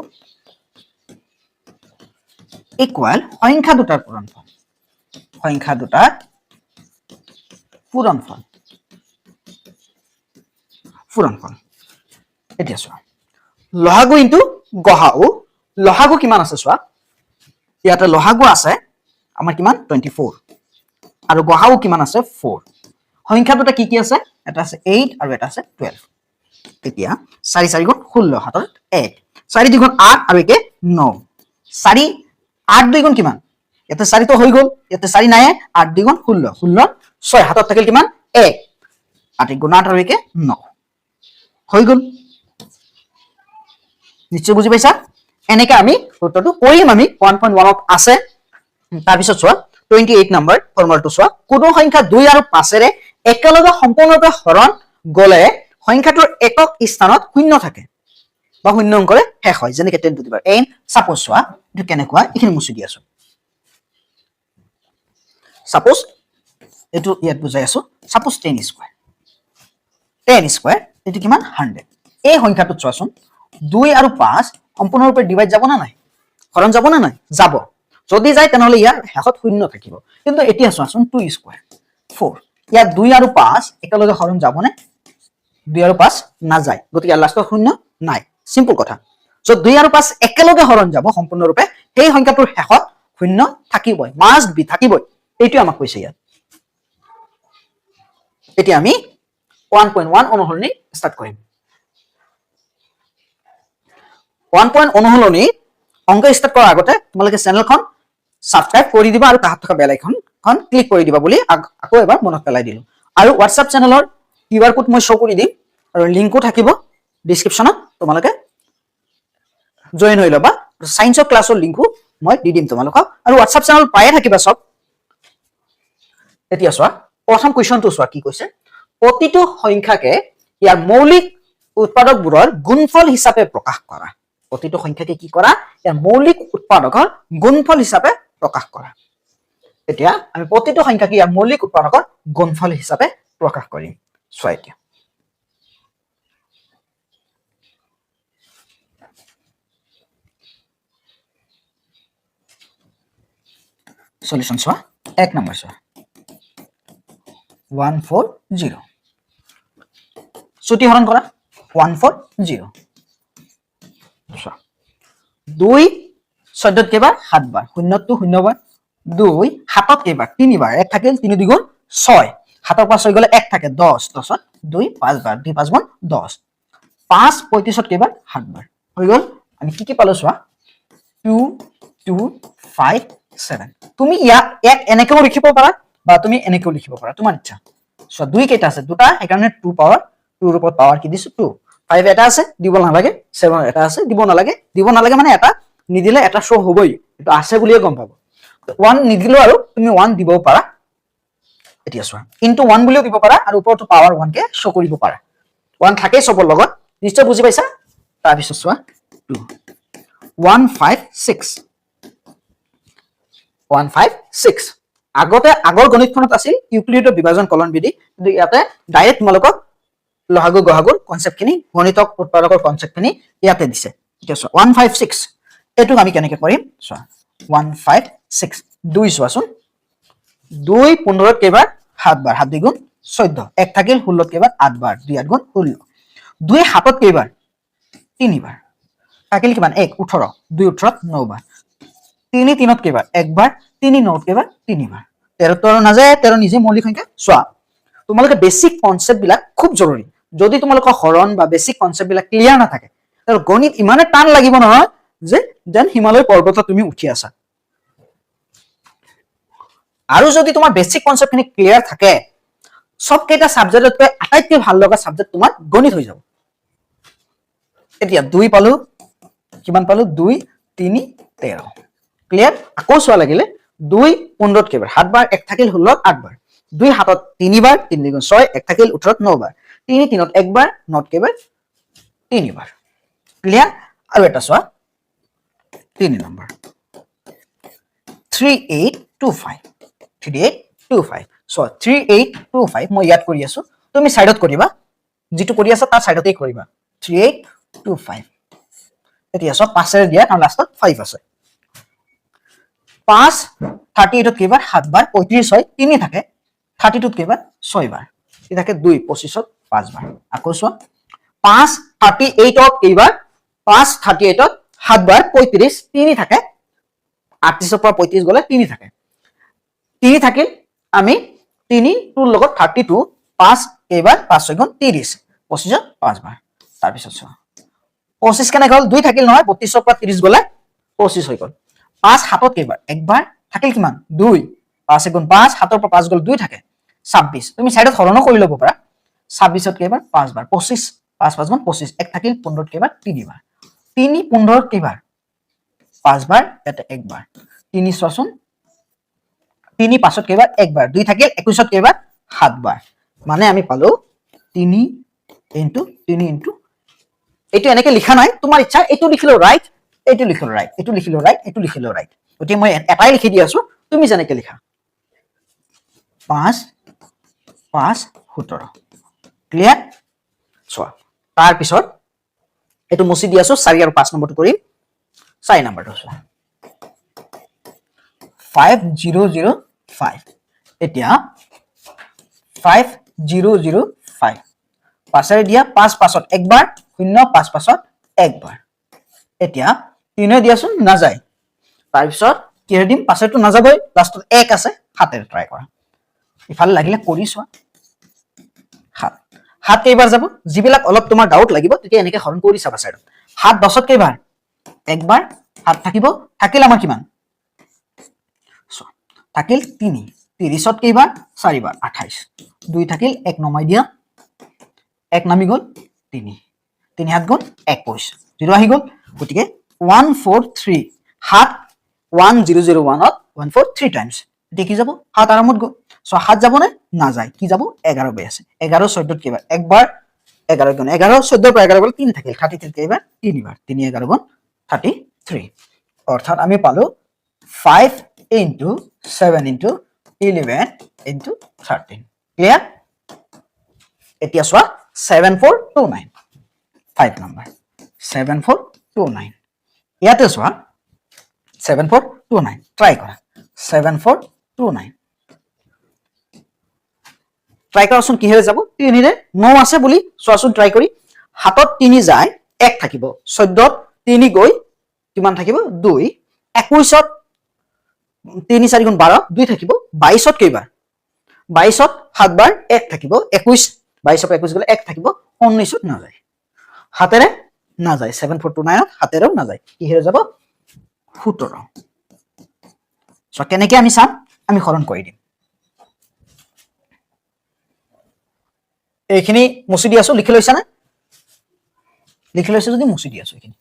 ইকুৱেল সংখ্যা দুটাৰ পূৰণফল, সংখ্যা দুটাৰ পূৰণফল, পূৰণফল। এতিয়া চোৱা লসাগু ইনটু গসাগু, লসাগু কিমান আছে চোৱা, ইয়াতে লসাগু আছে আমাৰ কিমান? 24, আৰু গসাগু কিমান আছে? 4। সংখ্যা দুটা কি কি আছে? এটা আছে 8 আৰু এটা আছে 12। এতিয়া 4 4 গুণ 16, হাতত 1, 4 2 গুণ 8 আৰু 1 9, 4 8 2 গুণ কিমান? ইয়াতে 4 তো হৈ গ'ল, ইয়াতে 4 নাই, 8 2 গুণ 16, 16 6, হাতত থাকিল কিমান? 1, 8 গুণ 8 আৰু 1 9 হৈ গ'ল। নিশ্চয় বুজি পাইছা? এনেকে আমি উত্তৰটো কৰিম। আমি 1.1 আছে। তাৰপিছত চোৱা 28 নম্বৰ ফৰ্মুলাটো চোৱা, কোনো সংখ্যা 2 আৰু 5 একেলগে সম্পূৰ্ণৰূপে হৰণ গলে সংখ্যাটোৰ একক স্থানত শূন্য থাকে বা শূন্য অংকৰে শেষ হয়, যেনেকে 10 to the power n। Suppose চোৱা এইটো কেনেকুৱা, এইখিনি মুছি দি আছো। সাপোজ এইটো ইয়াত বুজাই আছো, সাপোজ 10 স্কয়াৰ, 10 স্কয়াৰ এইটো কিমান? 100। এই সংখ্যাটোত চোৱাচোন 2 আৰু 5 সম্পূৰ্ণৰূপে ডিভাইড যাব না নাই? হৰণ যাব না নাই? যাব। যদি যায় তেনেহলে ইয়াৰ শেষত শূন্য থাকিব। কিন্তু এতিয়া চোৱাচোন 2 স্কয়াৰ 4, ইয়াত 2 আৰু 5 একেলগে হৰণ যাবনে? 2 আৰু 5 নাযায়, গতিকে লাষ্টত শূন্য নাই। সিম্পল কথা। সো 2 আৰু 5 একেলগে হৰণ যাব সম্পূৰ্ণৰূপে, সেই সংখ্যাটোৰ শেষত শূন্য থাকিবই, মাষ্ট বি থাকিবই। এইটো আমাক কৈছে ইয়াত। এতিয়া আমি 1.1 অনুসৰণি ষ্টাৰ্ট কৰিম। 1 অনুসৰণি অংক ষ্টাৰ্ট কৰাৰ আগতে তোমালোকে চেনেলখন সাবস্ক্ৰাইব কৰি দিবা আৰু কাষত থকা বেল আইকনখন ক্লিক কৰি দিবা বুলি আকৌ এবাৰ মনত পেলাই দিলো। আৰু হোৱাটছআপ চেনেলৰ কিউআৰ কোড মই শ্ব' কৰি দিম আৰু লিংকো থাকিব ডেসক্ৰিপচনত, তোমালোকে জয়েন হৈ ল'বা। সায়েন্সৰ ক্লাছৰ লিংকো মই দি দিম তোমালোকক আৰু হোৱাটছআপ চেনেল পায়ে থাকিবা সব এতিয়া চোৱা প্ৰথম কোৱেশ্চনটো চোৱা কি কৈছে প্ৰতিটো সংখ্যাকে ইয়াৰ মৌলিক উৎপাদকবোৰৰ গুণফল হিচাপে প্ৰকাশ কৰা প্ৰতিটো সংখ্যাকে কি কৰা ইয়াৰ মৌলিক উৎপাদকৰ গুণফল হিচাপে প্ৰকাশ কৰা এতিয়া আমি প্ৰতিটো সংখ্যাকে ইয়াৰ মৌলিক উৎপাদকৰ গুণফল হিচাপে প্ৰকাশ কৰিম চোৱা এতিয়া সলিউশন চোৱা এক নম্বৰ চোৱা 140 ছুটি হৰণ কৰা 140 চোৱা 2 14 কেইবাৰ 7 বাৰ 0 টো 0 বাৰ 2 7 কেইবাৰ 3 বাৰ 1 থাকিল 3 2 গুণ 6 7 পৰা 6 গলে 1 থাকে 10 10ত 2 5 বাৰ 2 5 গুণ 10 5 35 কেইবাৰ 7 বাৰ হৈ গল আমি কি পালো চোৱা 2 2 5 7 তুমি এক এনেকেও লিখিব পাৰা বা তুমি এনেকেও লিখিব পাৰা তোমাৰ ইচ্ছা সো দুই কেইটা আছে দুটা একাৰণে 2 পাৱাৰ 2 ৰ ওপৰত পাৱাৰ কি দিছো 2 5 এটা আছে দিব নালাগে 7 এটা আছে দিব নালাগে মানে এটা নিদিলে এটা শো হবই এটা আছে বুলিয়ে গম পাব 1 নিদিলো আৰু তুমি 1 দিব পাৰা এতিয়া চোৱা ইনটু 1 বুলিও দিব পাৰা আৰু ওপৰটো পাৱাৰ 1 কে শো কৰিব পাৰা 1 থাকে সবৰ লগত নিশ্চয় বুজি পাইছা তাৰ পিছত চোৱা 2 156 156 আগতে আগৰ গণিতখনত আছিল ইউক্লিডৰ বিভাজন কলন বিধি কিন্তু ইয়াতে ডাইৰেক্ট তোমালোকক লহাগু গহাগুৰ কনসেপ্টখিনি গণিতক উৎপাদকৰ কনসেপ্টখিনি ইয়াতে দিছে ঠিক আছে 156 এটো আমি কেনেকৈ কৰিম চোৱা 156 2 চোৱাচোন 2 15 কেইবাৰ 7 বাৰ 7 গুণ 14 1 থাকিল 16 কেইবাৰ 8 বাৰ 2 8 গুণ 16 2 7 কেইবাৰ 3 বাৰ থাকিল কিমান 1 18 2 18 9 বাৰ 3 3 কেইবাৰ 1 বাৰ 3 9 কেইবাৰ 3 বাৰ 13 তো নাযায় 13 নিজে মৌলিক সংখ্যা চোৱা তোমালোকে বেসিক কনসেপ্ট বিলাক খুব জৰুৰী যদি তোমালোকৰ হৰণ বা বেসিক কনসেপ্ট বিলাক ক্লিয়াৰ না থাকে তাৰ গণিত ইমানে টান লাগিব নহয় যে যেন হিমালয় পৰ্বতত তুমি উঠি আছা আৰু যদি তোমাৰ বেসিক কনসেপ্টখিনি ক্লিয়াৰ থাকে সব কেইটা সাবজেক্টত আটাইতকৈ ভাল লগা সাবজেক্ট তোমাৰ গণিত হৈ যাব এতিয়া 2 পালো কিমান পালো 2 3 13 ক্লিয়াৰ আকৌ চোৱা লাগিলে 2 15 কেইবাৰ 7 বাৰ 1 থাকিল 16 8 বাৰ 2 7 3 বাৰ 3 গুণ 6 1 থাকিল 18 9 বাৰ 3 3 1 বাৰ 9 কেইবাৰ 3 বাৰ ক্লিয়াৰ আৰু এটা চোৱা 3 নম্বৰ 3825 সো 3825 মই ইয়াত কৰি আছো তুমি সাইডত কৰিবা যেটো কৰি আছা তাৰ সাইডতেই কৰিবা 3825 এতিয়া সব পাঁচেৰে দিয়া কাৰণ লাষ্টত 5 আছে 5 38 কেইবাৰ 7 বাৰ 35 হয় 3 থাকে 32 কেইবাৰ 6 বাৰ ই থাকে 2 25 5 বাৰ আকৌ চোৱা 5 38 কেইবাৰ 5 38 7 বাৰ 35 3 থাকে 38 পৰা 35 গলে 3 থাকে 3 থাকিল আমি 3 টোৰ লগত 32 5 কেইবাৰ 5 6 গুণ 30 25 5 বাৰ তাৰ পিছত চোৱা 25 কেনে গল 2 থাকিল নহয় 32 পৰা 30 গলে 25 হৈ গল 5 7 কেইবাৰ একবাৰ থাকিল কিমান 2 5 গুণ 5 7 পৰা 5 গল 2 থাকে 26 তুমি সাইডত হৰণ কৰি লব পাৰা 26 কেইবাৰ 5 বাৰ 25 5 5 গুণ 25 1 থাকিল 15 কেইবাৰ 3 বাৰ 3 15 কেইবাৰ 5 বাৰ এটা একবাৰ 3 চোৱাচোন 3 5 কেইবাৰ একবাৰ 2 থাকিল 21 কেইবাৰ 7 বাৰ মানে আমি পালো 3 ইনটু 3 ইনটু এটো এনেকে লিখা নাই তোমাৰ ইচ্ছা এটো লিখিলো ৰাইট এটো লিখিলো ৰাইট এটো লিখিলো ৰাইট এটো লিখিলো ৰাইট গতি মই এটাই লিখি দি আছো তুমি যেনেকে লিখা 5 5 17 ক্লিয়াৰ চোৱা তাৰ পিছত এটো মুছি দি আছো 4 আৰু 5 নম্বৰটো কৰিম 4 নম্বৰটো চোৱা 5005 এতিয়া 5005 পাঁচেৰে দিয়া 5 5ত একবাৰ 0 5 5ত একবাৰ এতিয়া 3 দিয়াচোন না যায় তাৰ পিছত কি দিম পাঁচেটো না যাবই লাষ্টত 1 আছে 7 এৰ ট্ৰাই কৰা ইফালে লাগিলে কৰি চোৱা 7 কেইবাৰ যাব যিবিলাক অলপ তোমাৰ ডাউট লাগিব তেতিয়া এনেকে হৰণ কৰি চাবা সাইডত 7 10ত কেইবাৰ একবাৰ 7 থাকিব থাকিল আমাৰ কিমান থাকিল 3 30ত কেইবাৰ 4 বাৰ 28 2 থাকিল 1 নমাই দিয়া 1 নামি গল 3 3 7 গুণ 21 0 আহি গল গতিকে 143 7 1001 143 টাইমস দেখি যাব 7 আৰামত গো সো 7 যাব না না যায় কি যাব 11 গৈ আছে 11 14 কেবাৰ একবাৰ 11 গুণ 11 14 পৰা 11 গলে 3 থাকিল 33 কেবাৰ 3 বাৰ 3 11 গুণ 33 অৰ্থাৎ আমি পালো 5 into 7 into 11 into 13 ক্লিয়াৰ এতিয়া সোৱা 7429 5 নম্বৰ 7429 ইয়াতে সোৱা 7429 ট্ৰাই কৰা 7429 ট্ৰাই কৰাচোন কি হৈ যাব 3 ৰে 9 আছে বুলি সোৱাচোন ট্ৰাই কৰি হাতত 3 যায় 1 থাকিব 14 3 গৈ কিমান থাকিব 2 21ত 3 4 গুণ 12 2 থাকিব 22ত কেইবাৰ 22ত 7 বাৰ 1 থাকিব 21 22 21 গলে 1 থাকিব 19ত না যায় হাতেৰে না যায় 7429 ত হাতেৰেও না যায় কি হৈ যাব 17 সো কেনেকে আমি চাম আমি হৰণ কৰি দিম এইখিনি মুছি দি আছো লিখি লৈছা না লিখি লৈছা যদি মুছি দি আছো এইখিনি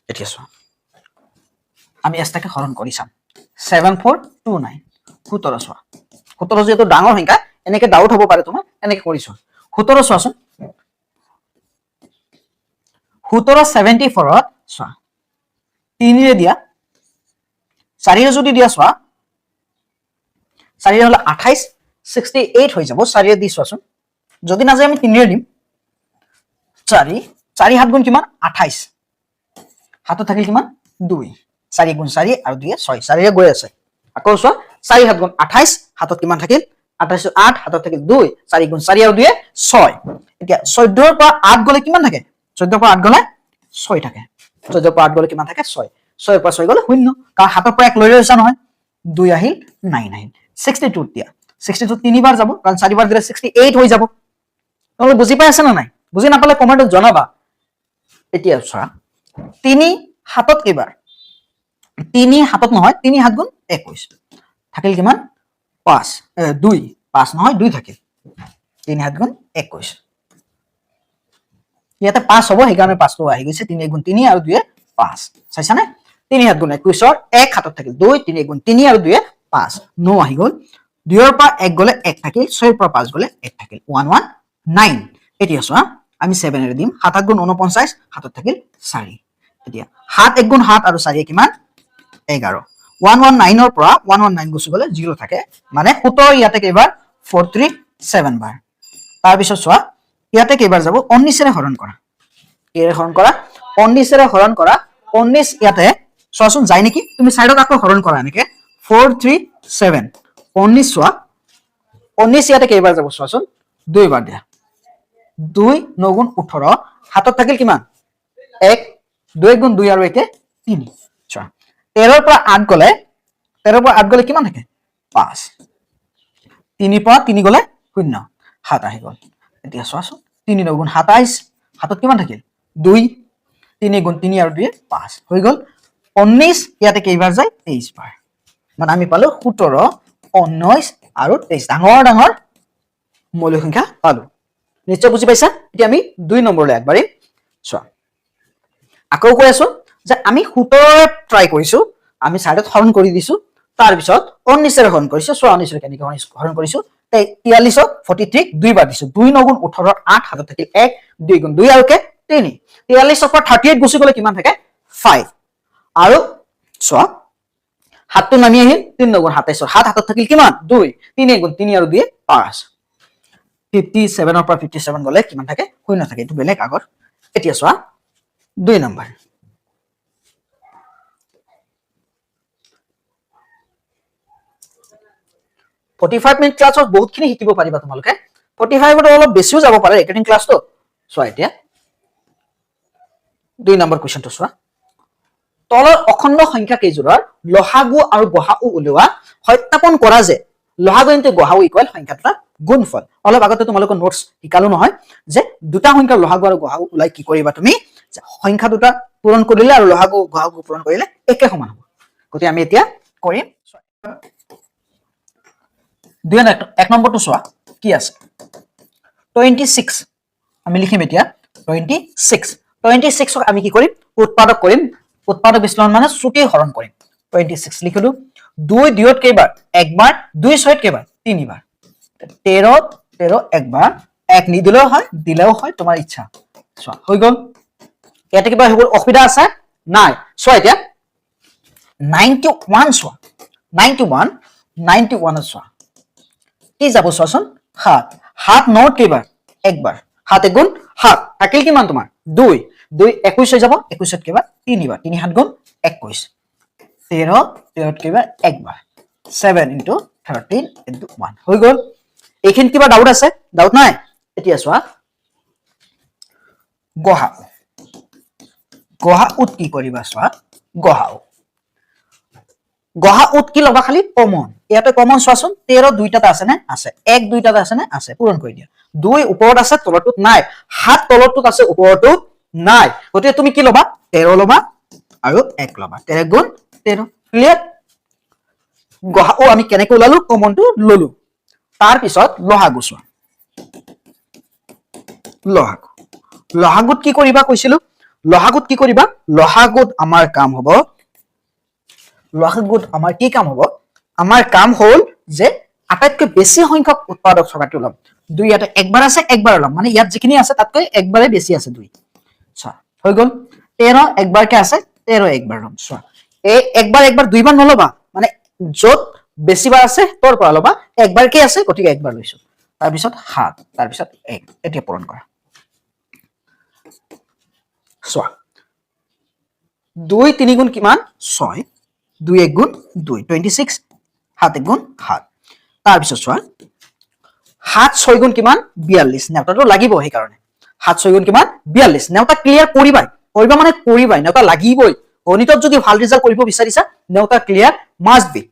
এতিয়া চোৱা আমি এটাকে হৰণ কৰি চাম 7429 17 চোৱা 17 যেটো ডাঙৰ সংখ্যা এনেকে ডাউট হ'ব পাৰে তোমাৰ এনেকে কৰিছো 17 চোৱাচোন 17 74 ত চোৱা 3 ৰে দিয়া 4 ৰে যদি দিয়া চোৱা 4 ৰে হলে 28 68 হৈ যাব 4 ৰে দি চোৱাচোন যদি না যায় আমি 3 ৰে দিম 4 4 হাত গুণ কিমান 28 হাতত থাকিল কিমান 2 4 গুণ 4 আৰু 2 6 4 ৰে গৈ আছে আকৌ চোৱা 4 হাত গুণ 28 হাতত কিমান থাকিল 28 8 হাতত থাকিল 2 4 গুণ 4 আৰু 2 6 এতিয়া 14 ৰ পৰা 8 গলে কিমান থাকে 14 ৰ পৰা 8 গলে 6 থাকে 14 ৰ পৰা 8 গলে কিমান থাকে 6 6 ৰ পৰা 6 গলে শূন্য কাৰণ হাতৰ পৰা 1 লৈ লৈছা নহয় 2 আহিল 9 আহিল 62 দিয়া 62 তিনিবাৰ যাব কাৰণ 4 বাৰ দিলে 68 হৈ যাব তুমি বুজি পাই আছা না নাই বুজি নাপালে কমেন্টত জনাবা এতিয়া চোৱা 3 হাতত কেইবাৰ 3 হাতত নহয় 3 হাত গুণ 21 থাকিল কিমান 5 2 5 নহয় 2 থাকিল 3 হাত গুণ 21 ইয়াতে 5 হ'ব হেকাৰণে 5 টো আহি গৈছে 3 গুণ 3 আৰু 2 5 চাইছা নে 3 হাত গুণ 21 ৰ 1 হাতত থাকিল 2 3 গুণ 3 আৰু 2 5 9 আহি গল 2 ৰ পৰা 1 গলে 1 থাকিল 6 ৰ পৰা 5 গলে 1 থাকিল 119 এতিয়া চোৱা আমি 7 ৰে দিম 7 গুণ 49 হাতত থাকিল 4 এতিয়া 7 1 গুণ 7 আৰু 4 কিমান 11 119 ৰ পৰা 119 গুছি গলে 0 থাকে মানে 17 ইয়াতে কেইবাৰ 437 বাৰ তাৰ পিছত চোৱা ইয়াতে কেইবাৰ যাব 19 ৰে হৰণ কৰা কেৰে হৰণ কৰা 19 ৰে হৰণ কৰা 19 ইয়াতে চোৱাচোন যায় নেকি তুমি সাইডত আকৌ হৰণ কৰা এনেকে 437 19 চোৱা 19 ইয়াতে কেইবাৰ যাব চোৱাচোন 2 বাৰ দিয়া 2 9 গুণ 18 হাতত থাকিল কিমান 1 2 গুণ 2 আৰু 1 3 চোৱা 13 ৰ পৰা 8 গলে 13 ৰ পৰা 8 গলে কিমান থাকে 5 3 পৰা 3 গলে 0 7 আহি গল এতিয়া চোৱাচোন 3 9 গুণ 27 হাতত কিমান থাকিল 2 3 গুণ 3 আৰু 2 5 হৈ গল 19 ইয়াতে কেইবাৰ যায় 23 বাৰ মানে আমি পালো 17 19 আৰু 23 ডাঙৰ ডাঙৰ মৌল সংখ্যা পালো নিশ্চয় বুজি পাইছা এতিয়া আমি 2 নম্বৰলৈ আগবাঢ়ি চোৱা আকৌ কৈ আছো যে আমি 17 ট্ৰাই কৰিছো আমি সাইডত হৰণ কৰি দিছো তাৰ পিছত 19 ৰে হৰণ কৰিছো চোৱা 19 ৰে কেনেকৈ হৰণ কৰিছো 43 43 দুই বাৰ দিছো 2 9 গুণ 18 8 হাতত থাকিল 1 2 গুণ 2 আৰু কে 3 43 ৰ পৰা 38 গুছি গলে কিমান থাকে 5 আৰু চোৱা হাতটো নামি আহিল 3 9 গুণ 27 7 হাতত থাকিল কিমান 2 3 গুণ 3 আৰু 2 5 57 ৰ পৰা 57 গলে কিমান থাকে শূন্য থাকে এটো বেলেগ আগৰ এতিয়া চোৱা 2 নম্বৰ 45 মিনিট ক্লাছত বহুতখিনি শিকিব পাৰিবা তোমালোকে 45 ত অলপ বেছিও যাব পাৰে ৰেকৰ্ডিং ক্লাছটো চোৱা এতিয়া 2 নম্বৰ কোৱেশ্চনটো চোৱা তলৰ অখণ্ড সংখ্যা কেইজোৰৰ লহাগু আৰু গহাউ উলিওৱা সত্যাপন কৰা যে লহাগু ইনটু গহাউ ইকুৱেল সংখ্যা দুটা গুণফল অলপ আগতে তোমালোকৰ নোটছ শিকালো নহয় যে দুটা সংখ্যাৰ লসাগু আৰু গসাগু ওলাই কি কৰিবা তুমি সংখ্যা দুটা পূৰণ কৰিলে আৰু লসাগু গসাগু পূৰণ কৰিলে একে সমান হ'ব গতিকে আমি এতিয়া কৰিম 1 নম্বৰটো চোৱা কি আছে 26 আমি লিখিম এতিয়া 26 আমি কি কৰিম উৎপাদক কৰিম উৎপাদক বিশ্লেষণ মানে চুটি হৰণ কৰিম 26 লিখিলো 2 দুইত কেইবাৰ একবাৰ 2 6 কেইবাৰ তিনিবাৰ 13 একবাৰ এক নিদিলেও হয় দিলেও হয় তোমাৰ ইচ্ছা চোৱা হৈ গল ইয়াতে কিবা অসুবিধা আছে নাই চোৱা এতিয়া 91 চোৱা 91 চোৱা কি যাব চোৱাচোন 7 9 কেইবাৰ একবাৰ 7 গুণ 7 থাকিল কিমান তোমাৰ 2 21 হৈ যাব 21 কেইবাৰ তিনিবাৰ 3 7 গুণ 21 13 কেইবাৰ একবাৰ 7 into 13 into 1 হৈ গল এইখিনি কিবা ডাউট আছে ডাউট নাই এতিয়া চোৱা গহাউত কি কৰিবা চোৱা গহাউত কি লবা খালি কমন ইয়াতে কমন চোৱাচোন 13 দুইটাতে আছে নে আছে 1 দুইটাতে আছে নে আছে পূৰণ কৰি দিয়া 2 ওপৰত আছে তলতোত নাই 7 তলতোত আছে ওপৰতো নাই গতিকে তুমি কি লবা 13 লবা আৰু 1 লবা 13 গুণ 13 ক্লিয়াৰ গহাউ আমি কেনেকৈ ওলালো কমনটো ললো তাৰ পিছত লহাগু চোৱা লহাগুত কি কৰিবা কৈছিলো লহাগুত কি কৰিবা লহাগুত আমাৰ কাম হ'ব লহাগুত আমাৰ কি কাম হ'ব আমাৰ কাম হ'ল যে আটাইতকৈ বেছি সংখ্যক উৎপাদক থকাটো লম 2 ইয়াতে একবাৰ আছে একবাৰ লম মানে ইয়াত যিখিনি আছে তাতকৈ একবাৰে বেছি আছে 2 চোৱা হৈ গল 13 একবাৰকে আছে 13 একবাৰ লম চোৱা এই একবাৰ দুইবাৰ নলবা মানে যত বেছিবাৰ আছে তোৰ পৰা লবা একবাৰকে আছে গতিকে একবাৰ লৈছো তাৰ পিছত 7 তাৰ পিছত 1 এতিয়া পূৰণ কৰা চোৱা 2 3 গুণ কিমান 6 2 1 গুণ 2 26 7 গুণ 7 তাৰ পিছত চোৱা 7 6 গুণ কিমান 42 নেউতাটো লাগিব সেই কাৰণে 7 6 গুণ কিমান 42 নেউতা ক্লিয়াৰ কৰিবা মানে কৰিবাই নেউতা লাগিবই গণিতত যদি ভাল ৰিজাল্ট কৰিব বিচাৰিছা নেউতা ক্লিয়াৰ মাস্ট বি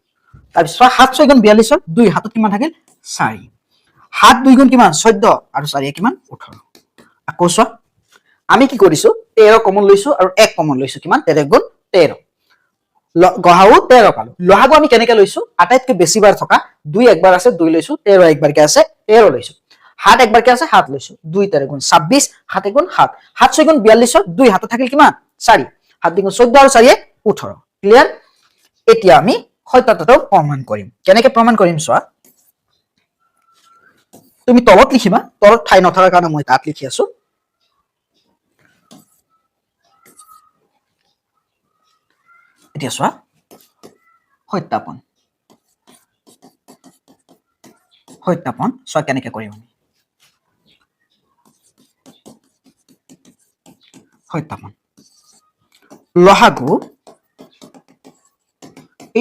তাৰ পিছত 7 6 গুণ 42 2 হাতত কিমান থাকিল 4 7 2 গুণ কিমান 14 আৰু 4 কিমান 18 আকৌ চোৱা আমি কি কৰিছো 13 কমন লৈছো আৰু 1 কমন লৈছো কিমান 13 গুণ 13 গহাউ 13 পালো লহাগু আমি কেনেকৈ লৈছো আটাইতকৈ বেছিবাৰ থকা 2 একবাৰ আছে 2 লৈছো 13 একবাৰকে আছে 13 লৈছো 7 একবাৰকে আছে 7 লৈছো 2 13 গুণ 26 7 গুণ 7 7 6 গুণ 42 2 হাতত থাকিল কিমান 4 7 গুণ 14 আৰু 4 18 ক্লিয়াৰ এতিয়া আমি সত্যতাটো প্ৰমাণ কৰিম কেনেকৈ প্ৰমাণ কৰিম চোৱা তুমি তলত লিখিবা তলত ঠাই নথকাৰ কাৰণে মই তাত লিখি আছো এতিয়া চোৱা সত্যাপন চোৱা কেনেকৈ কৰিম আমি সত্যাপন লহাগু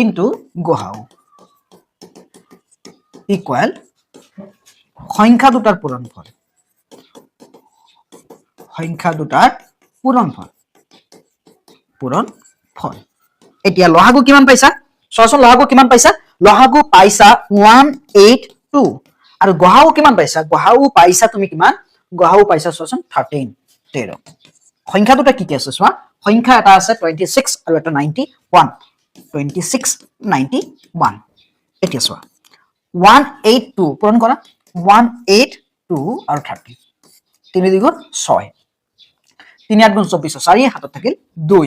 ইনটু গহাউ ইকুৱেল সংখ্যা দুটাৰ পূৰণফল পূৰণফল এতিয়া লহাগু কিমান পাইছা চোৱাচোন লহাগু কিমান পাইছা লহাগু পাইছা 182 আৰু গহাউ কিমান পাইছা গহাউ পাইছা তুমি কিমান গহাউ পাইছা চোৱাচোন 13 সংখ্যা দুটা কি কি আছে চোৱা সংখ্যা এটা আছে 26 আৰু এটা 91 26 91 এতিয়া চোৱা 182 পূৰণ কৰা 182 আৰু 30 3 2 গুণ 6 3 8 গুণ 24 4 হাতত থাকিল 2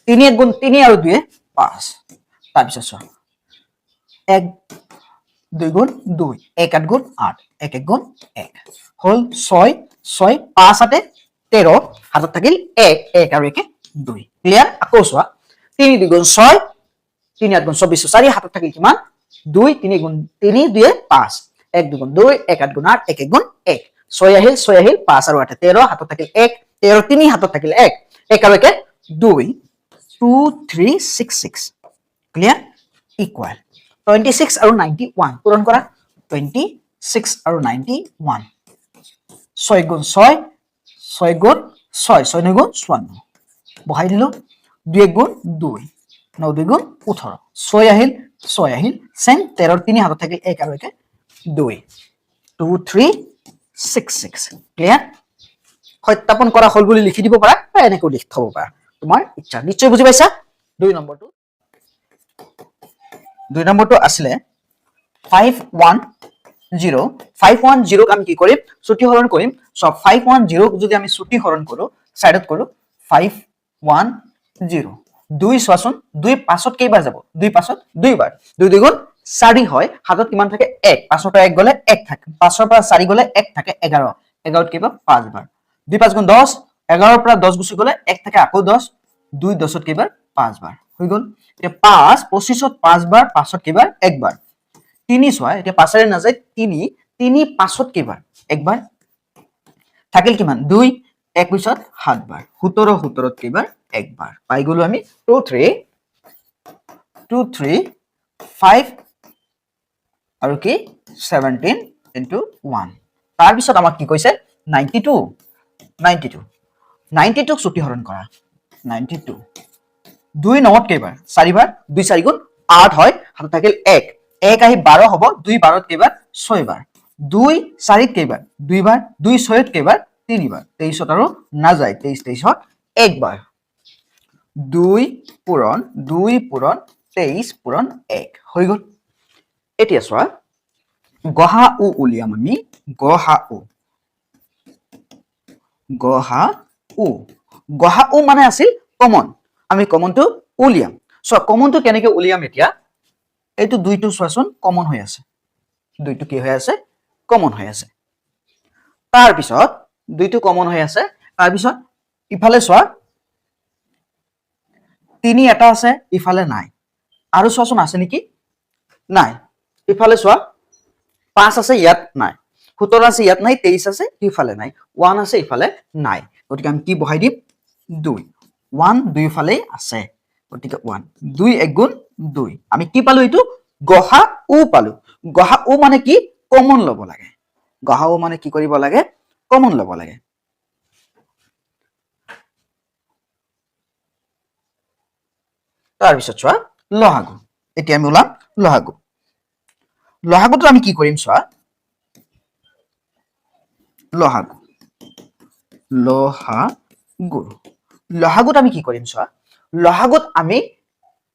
3 1 গুণ 3 আৰু 2 5 তাৰ পিছত চোৱা 1 2 গুণ 2 1 8 গুণ 8 1 1 গুণ 1 হল 6 6 5 8 13 হাতত থাকিল 1 1 আৰু 1 2 ক্লিয়াৰ আকৌ চোৱা 3 2 গুণ 6 3 8 গুণ 24 4 হাতত থাকিল কিমান 2 3 গুণ 3 2 5 1 2 গুণ 2 1 8 গুণ 8 1 1 গুণ 1 6 আহিল 5 আৰু 8 13 হাতত থাকিল 1 13 3 হাতত থাকিল 1 1 আৰু 1 2 2366 ক্লিয়াৰ ইকুৱেল 26 আৰু 91 পূৰণ কৰা 26 আৰু 91 6 গুণ 6 6 গুণ 6 6 9 গুণ 54 বহাই দিলো 2 1 গুণ 2 9 2 গুণ 18 6 আহিল চেম 13 3 হাতত থাকিল 1 আৰু 1 2 2366 ক্লিয়াৰ সত্যাপন কৰা হল বুলি লিখি দিব পাৰা বা এনেকৈ লিখি থব পাৰা তোমাৰ ইচ্ছা নিশ্চয় বুজি পাইছা দুই নম্বৰটো আছিলে 510 আমি কি কৰিম ছুটি হৰণ কৰিম সব 510 যদি আমি ছুটি হৰণ কৰো সাইডত কৰো 510 দুই সোৱাচোন দুই পাছত কেইবাৰ যাব দুই পাছত দুইবাৰ দুই দুগুণ 4 হয় হাতত কিমান থাকে 1 পাছৰ পৰা 1 গলে 1 থাকে পাছৰ পৰা 4 গলে 1 থাকে 11 11ত কেইবা 5 বাৰ 2 5 গুণ 10 11 পৰা 10 গুছি গলে 1 থাকে আকৌ 10 2 10ত কেইবাৰ 5 বাৰ হৈ গল এতিয়া 5 25ত 5 বাৰ পাছত কেইবাৰ 1 বাৰ 3 সোৱা এতিয়া পাছৰে না যায় 3 3 পাছত কেইবাৰ একবাৰ থাকিল কিমান 2 21ত 7 বাৰ 17 17ত কেইবাৰ একবাৰ পাই গলো আমি 2 3 5 আৰু কি 17 into 1 তাৰ পিছত আমাক কি কৈছে 92 ছুটি হৰণ কৰা 92 দুই নমত কেইবাৰ 4 বাৰ 2 4 গুণ 8 হয় হাতত থাকিল 1 1 আহি 12 হ'ব 2 12ত কেইবাৰ 6 বাৰ 2 4ত কেইবাৰ 2 বাৰ 2 6ত কেইবাৰ 3 বাৰ 23ত আৰু না যায় 23 23ত একবাৰ 2 পূৰণ 23 পূৰণ 1 হৈ গল এতিয়া চোৱা গহা উ উলিয়াম আমি গহা উ মানে আছিল কমন আমি কমনটো উলিয়াম সো কমনটো কেনেকৈ উলিয়াম এতিয়া এইটো দুইটো চোৱাচোন কমন হৈ আছে দুইটো কি হৈ আছে কমন হৈ আছে তাৰ পিছত দুইটো কমন হৈ আছে তাৰ পিছত ইফালে চোৱা 3 এটা আছে ইফালে নাই আৰু চোৱাচোন আছে নেকি নাই ইফালে চোৱা 5 আছে ইয়াত নাই 17 আছে ইয়াত নাই 23 আছে ইফালে নাই 1 আছে ইফালে নাই গতিকে আমি কি বহাই দিম 2 1 দুই ফালে আছে গতিকে 1 2 1 গুণ 2 আমি কি পালো এইটো গহা উ পালো গহা উ মানে কি কমন লব লাগে গহা উ মানে কি কৰিব লাগে কমন লব লাগে তাৰ পিছত চোৱা লহাগু এতিয়া আমি ওলাম লহাগুটো আমি কি কৰিম চোৱা লহাগুত আমি কি কৰিম চোৱা লহাগুত আমি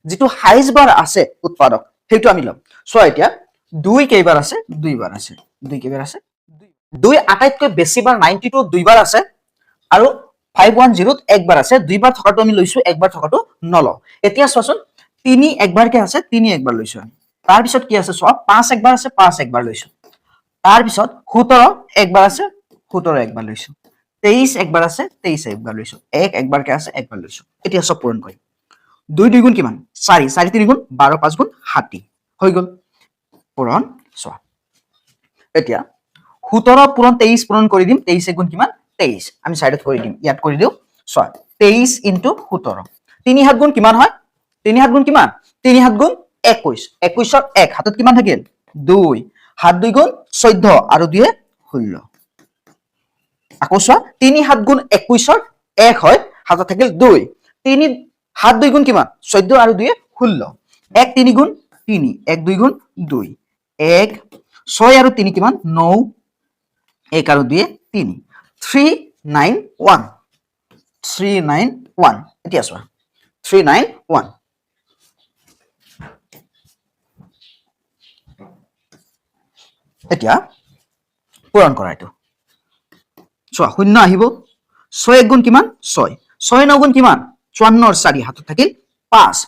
যেটো হাইজ বাৰ আছে উৎপাদক সেইটো আমি লম চোৱা এতিয়া 2 কেইবাৰ আছে 2 বাৰ আছে 2 কেইবাৰ আছে 2 আটাইতকৈ বেছি বাৰ 92 দুইবাৰ আছে আৰু 510 একবাৰ আছে দুইবাৰ থকাটো আমি লৈছো একবাৰ থকাটো নল এতিয়া চোৱাচোন 3 একবাৰকে আছে 3 একবাৰ লৈছো আমি তাৰ পিছত কি আছে চোৱা 5 একবাৰ আছে 5 একবাৰ লৈছো তাৰ পিছত 17 একবাৰ আছে 17 একবাৰ লৈছো 23 একবাৰ আছে 23 একবাৰ লৈছো 1 একবাৰকে আছে একবাৰ লৈছো এতিয়া সব পূৰণ কৰিম 2 2 গুণ কিমান 4 4 3 গুণ 12 5 গুণ 60 হৈ গল পূৰণ চোৱা এতিয়া 17 পূৰণ 23 পূৰণ কৰি দিম 23 গুণ কিমান 23 আমি সাইডত কৰি দিম ইয়াত কৰি দিও চোৱা 23 * 17 3 হাত গুণ কিমান হয় 3 হাত গুণ কিমান 3 হাত গুণ 21 21ৰ 1 হাতত কিমান থাকিল 2 হাত 2 গুণ 14 আৰু 2 16 আকৌ চোৱা 3 হাত গুণ 21ৰ 1 হয় হাতত থাকিল 2 3 হাত 2 গুণ কিমান 14 আৰু 2 16 1 3 গুণ 3 1 2 গুণ 2 1 6 আৰু 3 কিমান 9 1 আৰু 2 3 391 এতিয়া চোৱা 391 এতিয়া পূৰণ কৰা এইটো চোৱা শূন্য আহিব 6 গুণ কিমান 6 6 9 গুণ কিমান 54 ৰ 4 হাতত থাকিল 5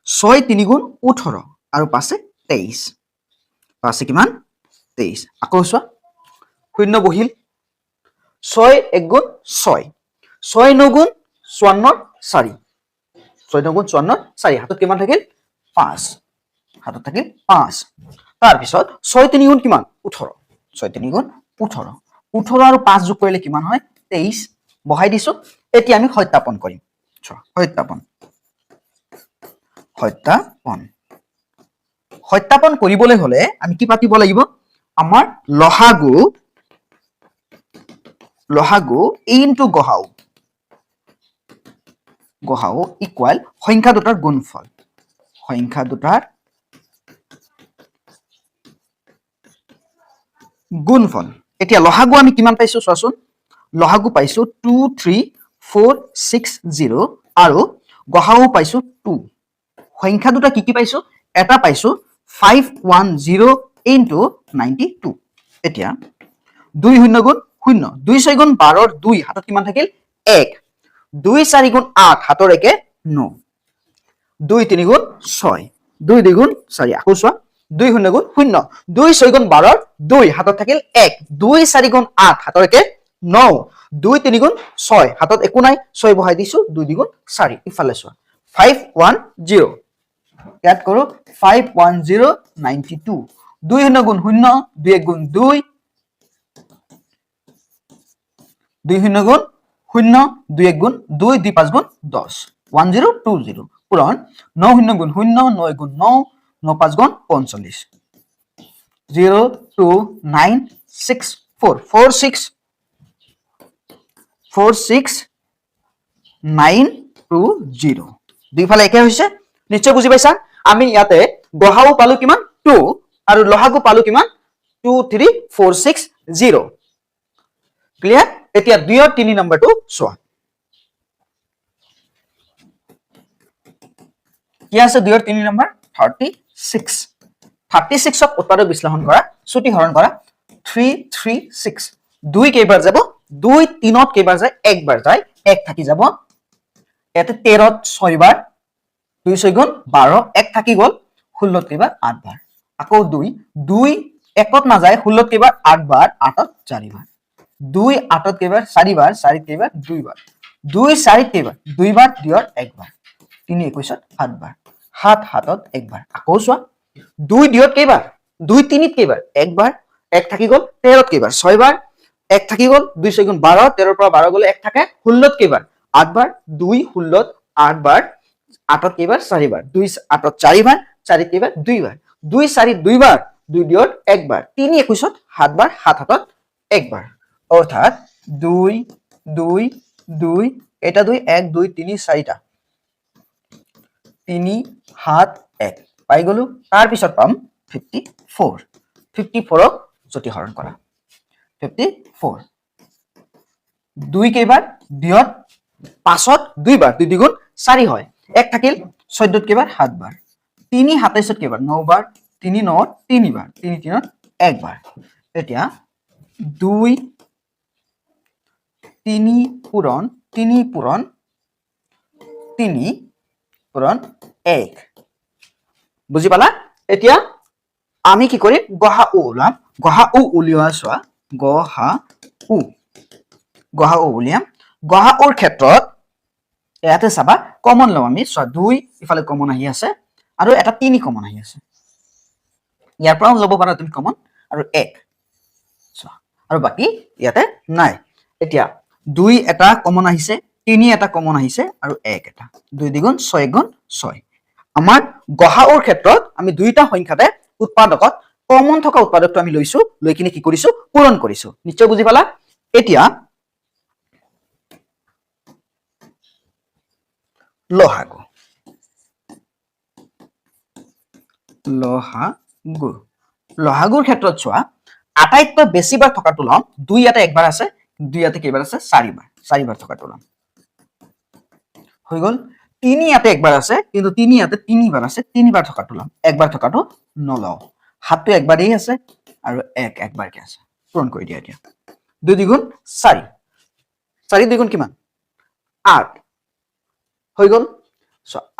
6 3 গুণ 18 আৰু 5 23 5 কিমান 23 আকৌ চোৱা শূন্য বহিল 6 1 গুণ 6 6 9 গুণ 54 4 6 9 গুণ 54 4 হাতত কিমান থাকিল 5 হাতত থাকিল 5 তাৰ পিছত 6 3 গুণ কিমান 18 6 3 গুণ 18 18 আৰু 5 যোগ কৰিলে কিমান হয় 23 বহাই দিছো এতিয়া আমি সত্যাপন কৰিম সত্যাপন কৰিবলৈ হলে আমি কি পাতিব লাগিব আমাৰ লহাগু ইনটু গহাও ইকুয়াল সংখ্যা দুটাৰ গুণফল গুণফল এতিয়া লহাগু আমি কিমান পাইছো চোৱাচোন লহাগু পাইছো 23460 আৰু গহাও পাইছো 2 সংখ্যা দুটা কি পাইছো এটা পাইছো 510 into 92 এতিয়া 2 শূন্য গুণ 0 2 6 গুণ 12 2 হাতত কিমান থাকিল 1 2 4 গুণ 8 হাতৰ একে 9 2 3 গুণ 6 2 2 গুণ 4 আকৌ চোৱা 2 শূন্য গুণ 0 2 6 গুণ 12 2 হাতত থাকিল 1 2 4 গুণ 8 হাতৰ একে 9 2 3 গুণ 6 হাতত একো নাই 6 বহাই দিছো 2 2 গুণ 4 ইফালে চোৱা 510 ইয়াত কৰো 510 92 2 শূন্য গুণ 0 2 1 গুণ 2 2 শূন্য গুণ 0 2 1 গুণ 2 2 5 গুণ 10 1020 পূৰণ 9 শূন্য গুণ 0 9 গুণ 9 9 5 গুণ 45 02964 46920 দুইফালে একে হৈছে নিশ্চয় বুজি পাইছা আমি ইয়াতে গহাও পালো কিমান 2 আৰু লহাগু পালো কিমান 23460 ক্লিয়াৰ এতিয়া 2 আৰু 3 নম্বৰটো চোৱা কি আছে 2 আৰু 3 নম্বৰ 36 36ক উৎপাদক বিশ্লেষণ কৰা ছুটি হৰণ কৰা 336 2 কেইবাৰ যাব 2 3ত কেইবাৰ যায় একবাৰ যায় 1 থাকি যাব এতে 13ত 6 বাৰ 2 6 গুণ 12 1 থাকি গল 16ত কেইবাৰ 8 বাৰ আকৌ 2 2 1ত না যায় 16ত কেইবাৰ 8 বাৰ 8ত 4 বাৰ 2 8ত কেইবাৰ 4 বাৰ 4ত কেইবাৰ 2 বাৰ 2 4ত কেইবাৰ 2 বাৰ 2ত 1 বাৰ 3 21ত 7 বাৰ 7 7ত 1 বাৰ আকৌ চোৱা 2 2ত কেইবাৰ 2 3ত কেইবাৰ 1 বাৰ 1 থাকি গল 13ত কেইবাৰ 6 বাৰ 1 থাকি গল 2 6 গুণ 12 13ৰ পৰা 12 গলে 1 থাকে 16ত কেইবাৰ 8 বাৰ 2 16ত 8 বাৰ 8ত কেইবাৰ 4 বাৰ 2 8ত 4 বাৰ 4ত কেইবাৰ 2 বাৰ 2 4ত 2 বাৰ 2 2ত 1 বাৰ 3 21ত 7 বাৰ 7 7ত 1 বাৰ অৰ্থাৎ 2 2 2 এটা 2 1 2 3 4টা 3 7 1 পাই গলো তাৰ পিছত পাম 54 54ক জটি হৰণ কৰা 54 2 কেইবাৰ 2ত 5ত 2 বাৰ 2 গুণ 4 হয় 1 থাকিল 14ত কেইবাৰ 7 বাৰ 3 27ত কেইবাৰ 9 বাৰ 3 9ত 3 বাৰ 3 3ত 1 বাৰ এতিয়া 2 3 পূৰণ 3 পূৰণ 3 পূৰণ 1 বুজি পালা এতিয়া আমি কি কৰিম গহাউ ওলাম গহাউ উলিওৱা চোৱা গহাউ উলিয়াম গহাউৰ ক্ষেত্ৰত ইয়াতে চাবা কমন লম আমি চোৱা 2 ইফালে কমন আহি আছে আৰু এটা 3 কমন আহি আছে ইয়াৰ পৰাও লব পাৰা তুমি কমন আৰু 1 চোৱা আৰু বাকি ইয়াতে নাই এতিয়া 2 এটা কমন আহিছে 3 এটা কমন আহিছে আৰু 1 এটা 2 দ্বিগুণ 6 গুণ 6 আমাৰ গহাউৰ ক্ষেত্ৰত আমি দুইটা সংখ্যাতে উৎপাদকত কমন থকা উৎপাদকটো আমি লৈছো লৈ কিনে কি কৰিছো পূৰণ কৰিছো নিশ্চয় বুজি পালা এতিয়া লহাগুৰ ক্ষেত্ৰত চোৱা আটাইতকৈ বেছি বাৰ থকাটো লম 2 ইয়াতে একবাৰ আছে 2 ইয়াতে কেইবাৰ আছে 4 বাৰ থকাটো লম হৈ গল 3 ইয়াতে একবাৰ আছে কিন্তু 3 ইয়াতে 3 বাৰ আছে 3 বাৰ থকাটো লম একবাৰ থকাটো নলও হাতটো একবাৰেই আছে আৰু 1 একবাৰকে আছে পূৰণ কৰি দিয়া এতিয়া 2 দ্বিগুণ 4 4 দ্বিগুণ কিমান 8 হৈ গল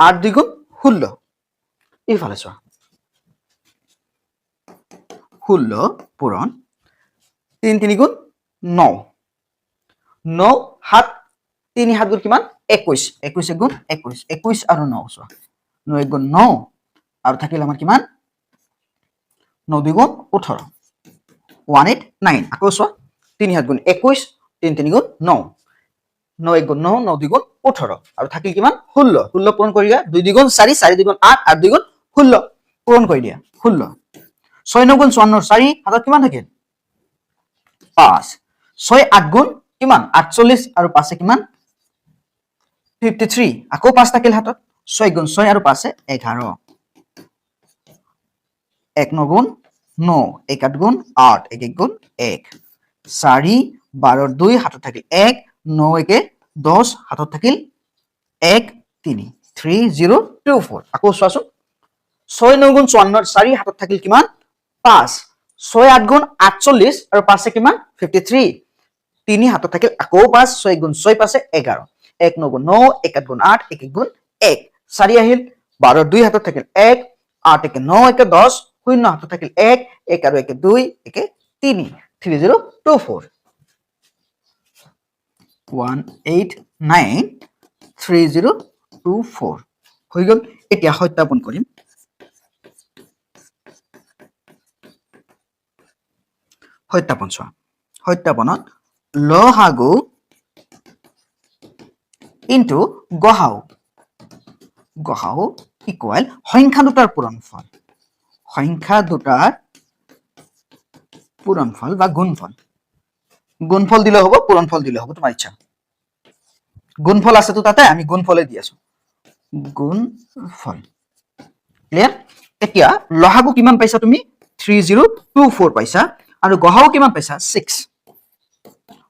8 দ্বিগুণ 16 ইফালে চোৱা 16 পূৰণ 3 3 গুণ 9 9 7 3 7 গুণ কিমান 21 21 গুণ 21 21 আৰু 9 চোৱা 9 গুণ 9 আৰু থাকিল আমাৰ কিমান 9 গুণ 18 189 আকৌ চোৱা 3 7 গুণ 21 3 3 গুণ 9 9 গুণ 9 9 গুণ 18 আৰু থাকিল কিমান 16 16 পূৰণ কৰি দিয়া 2 গুণ 4 4 গুণ 8 8 গুণ 16 পূৰণ কৰি দিয়া 16 6 9 গুণ 54 4 হাতত কিমান থাকিল 5 6 8 গুণ কিমান 48 আৰু 5 কিমান 53 আকৌ 5 থাকিল হাতত 6 গুণ 6 আৰু 5 11 1 9 গুণ 9 1 8 গুণ 8 1 1 গুণ 1 4 12 2 হাতত থাকিল 1 9 1 10 হাতত থাকিল 1 3 3024 আকৌ চোৱাচোন 6 9 গুণ 54 4 হাতত থাকিল কিমান 5 6 8 গুণ 48 আৰু 5 কিমান 53 3 হাতত থাকিল আকৌ 5 6 গুণ 6 5 11 1 9 গুণ 9 1 8 গুণ 8 1 1 গুণ 1 4 আহিল 12 2 হাতত থাকিল 1 8 1 9 1 10 শূন্য হাতত থাকিল 1 1 আৰু 1 2 1 3 3024 189 3024 হৈ গল এতিয়া সত্যাপন কৰিম সত্যাপন চোৱা সত্যাপনত লহাগু ইনটু গহাও গহাও ইকুৱেল সংখ্যা দুটাৰ পূৰণফল সংখ্যা দুটাৰ পূৰণফল বা গুণফল গুণফল দিলে হ'ব পূৰণফল দিলে হ'ব তোমাৰ ইচ্ছা গুণফল আছে তো তাতে আমি গুণফলে দি আছো গুণফল ক্লিয়াৰ এতিয়া লহাগু কিমান পাইছা তুমি 3024 পাইছা আৰু গহাও কিমান পাইছা 6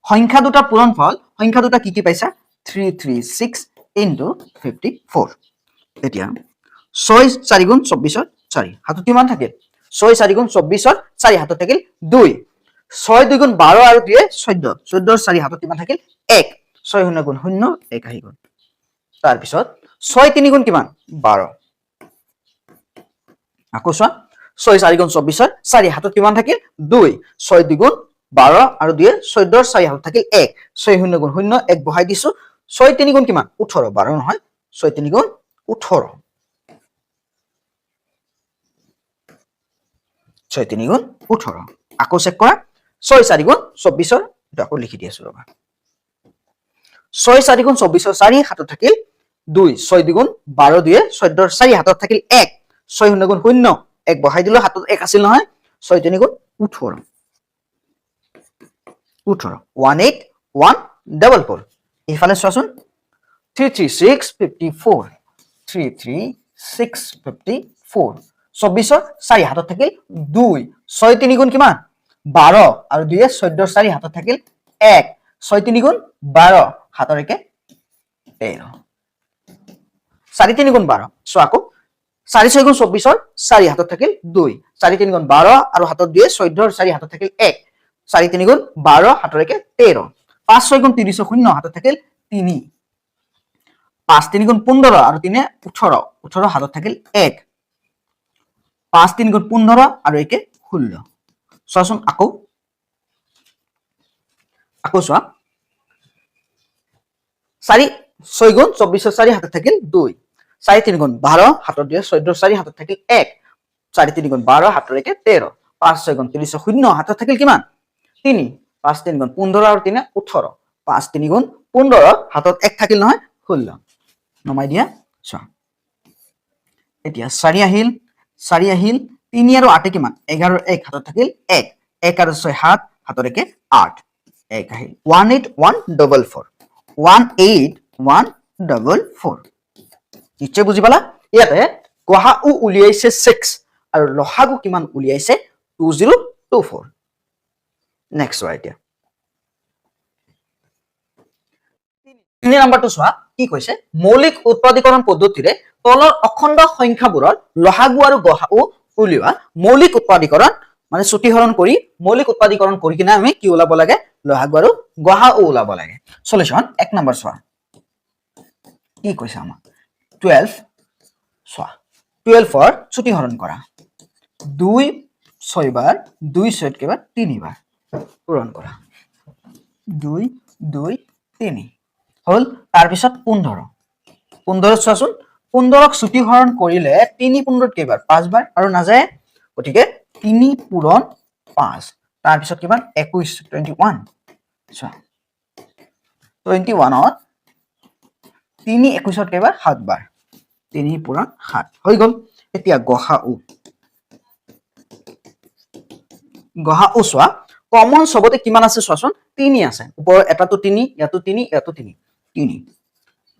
সংখ্যা দুটা পূৰণফল সংখ্যা দুটা কি কি পাইছা 336 into 54 এতিয়া 6 4 গুণ 24 4 হাতত কিমান থাকিল 6 4 গুণ 24 4 হাতত থাকিল 2 6 2 গুণ 12 আৰু 2 14 14 4 হাতত কিমান থাকিল 1 6 0 গুণ 0 1 আহি গল তাৰ পিছত 6 3 গুণ কিমান 12 আকৌ চোৱা 6 4 গুণ 24 4 হাতত কিমান থাকিল 2 6 2 গুণ 12 আৰু 2 14 4 হাতত থাকিল 1 6 0 গুণ 0 1 বহাই দিছো 6 3 গুণ কিমান 18 12 নহয় 6 3 গুণ 18 6 3 গুণ 18 আকৌ চেক কৰা 6 4 গুণ 24 এটা আকৌ লিখি দি আছো ৰবা 6 4 গুণ 24 4 হাতত থাকিল 2 6 2 গুণ 12 2 14 4 হাতত থাকিল 1 6 0 গুণ 0 1 বহাই দিলো হাতত 1 আছিল নহয় 6 3 গুণ 18 18 18144 ইফালে চোৱাচোন 33654 33654 24 4 হাতত থাকিল 2 6 3 গুণ কিমান 12 আৰু 2 14 4 হাতত থাকিল 1 6 3 গুণ 12 হাতৰ একে 13 4 3 গুণ 12 চোৱা আকৌ 4 6 গুণ 24 4 হাতত থাকিল 2 4 3 গুণ 12 আৰু হাতত 2 14 4 হাতত থাকিল 1 4 3 গুণ 12 হাতৰ একে 13 5 6 গুণ 30 0 হাতত থাকিল 3 5 3 গুণ 15 আৰু 3 18 18 হাতত থাকিল 1 5 3 গুণ 15 আৰু 1 16 চোৱাচোন আকৌ চোৱা 4 6 গুণ 24 4 হাতত থাকিল 2 4 3 গুণ 12 হাতত 2 14 4 হাতত থাকিল 1 4 3 গুণ 12 হাতৰ একে 13 5 6 গুণ 30 0 হাতত থাকিল কিমান 3 5 3 গুণ 15 আৰু 3 18 5 3 গুণ 15 হাতত 1 থাকিল নহয় 16 নমাই দিয়া চোৱা এতিয়া 4 আহিল 3 আৰু 8 কিমান 11 1 হাতত থাকিল 1 1 আৰু 6 7 হাতৰ একে 8 1 আহিল 18144 18144 নিশ্চয় বুজি পালা ইয়াতে গহাউ উলিয়াইছে 6 আৰু লহাগু কিমান উলিয়াইছে 2024 নেক্সট চোৱা এতিয়া 3 নম্বৰটো চোৱা কি কৈছে মৌলিক উৎপাদীকৰণ পদ্ধতিৰে তলৰ অখণ্ড সংখ্যাবোৰৰ লহাগু আৰু গহাউ উলিওৱা মৌলিক উৎপাদীকৰণ মানে ছুটিহৰণ কৰি মৌলিক উৎপাদীকৰণ কৰি কিনে আমি কি ওলাব লাগে লহাগু আৰু গহাউ ওলাব লাগে সলিউশন 1 নম্বৰ চোৱা কি কৈছে আমাক 12 চোৱা 12 ৰ ছুটিহৰণ কৰা 2 6 বাৰ 2 6 কেবাৰ 3 বাৰ পূৰণ কৰা 2 2 3 হল তাৰ পিছত 15 চোৱাচোন 15ক ছুটিহৰণ কৰিলে 3 15 কেবাৰ 5 বাৰ আৰু না যায় গতিকে 3 পূৰণ 5 তাৰ পিছত কিমান 21 21 চোৱা 21 ত 3 21 কেবাৰ 7 বাৰ 3 পূৰণ 7 হৈ গল এতিয়া গহাউ চোৱা কমন সবতে কিমান আছে চোৱাচোন 3 আছে ওপৰ এটাটো 3 ইয়াতো 3 ইয়াতো 3 3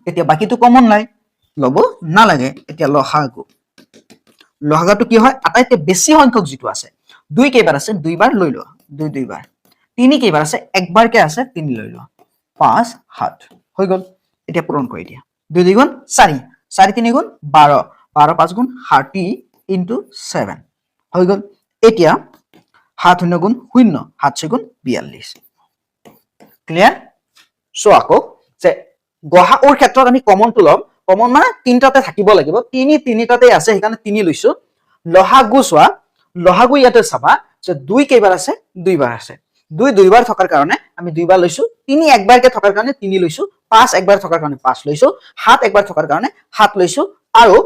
এতিয়া বাকিটো কমন নাই লব নালাগে এতিয়া লহাগু কি হয় আটাইতকৈ বেছি সংখ্যক যেটো আছে 2 কেইবাৰ আছে 2 বাৰ লৈ লোৱা 2 2 বাৰ 3 কেইবাৰ আছে একবাৰকে আছে 3 লৈ লোৱা 5 7 হৈ গল এতিয়া পূৰণ কৰি দিয়া 2 2 গুণ 4 4 3 গুণ 12 12 5 গুণ 30 ইনটু 7 হৈ গল এতিয়া 7 শূন্য গুণ 0 7 6 গুণ 42 ক্লিয়াৰ সো আকৌ যে গহাউৰ ক্ষেত্ৰত আমি কমনটো লম কমন মানে তিনটাতে থাকিব লাগিব তিনিটাতে আছে সেইকাৰণে 3 লৈছো লহাগু চোৱা লহাগু ইয়াতে চাবা যে 2 কেইবাৰ আছে 2 বাৰ আছে 2 2 বাৰ থকাৰ কাৰণে আমি 2 বাৰ লৈছো 3 একবাৰকে থকাৰ কাৰণে 3 লৈছো 5 একবাৰ থকাৰ কাৰণে 5 লৈছো 7 একবাৰ থকাৰ কাৰণে 7 লৈছো আৰু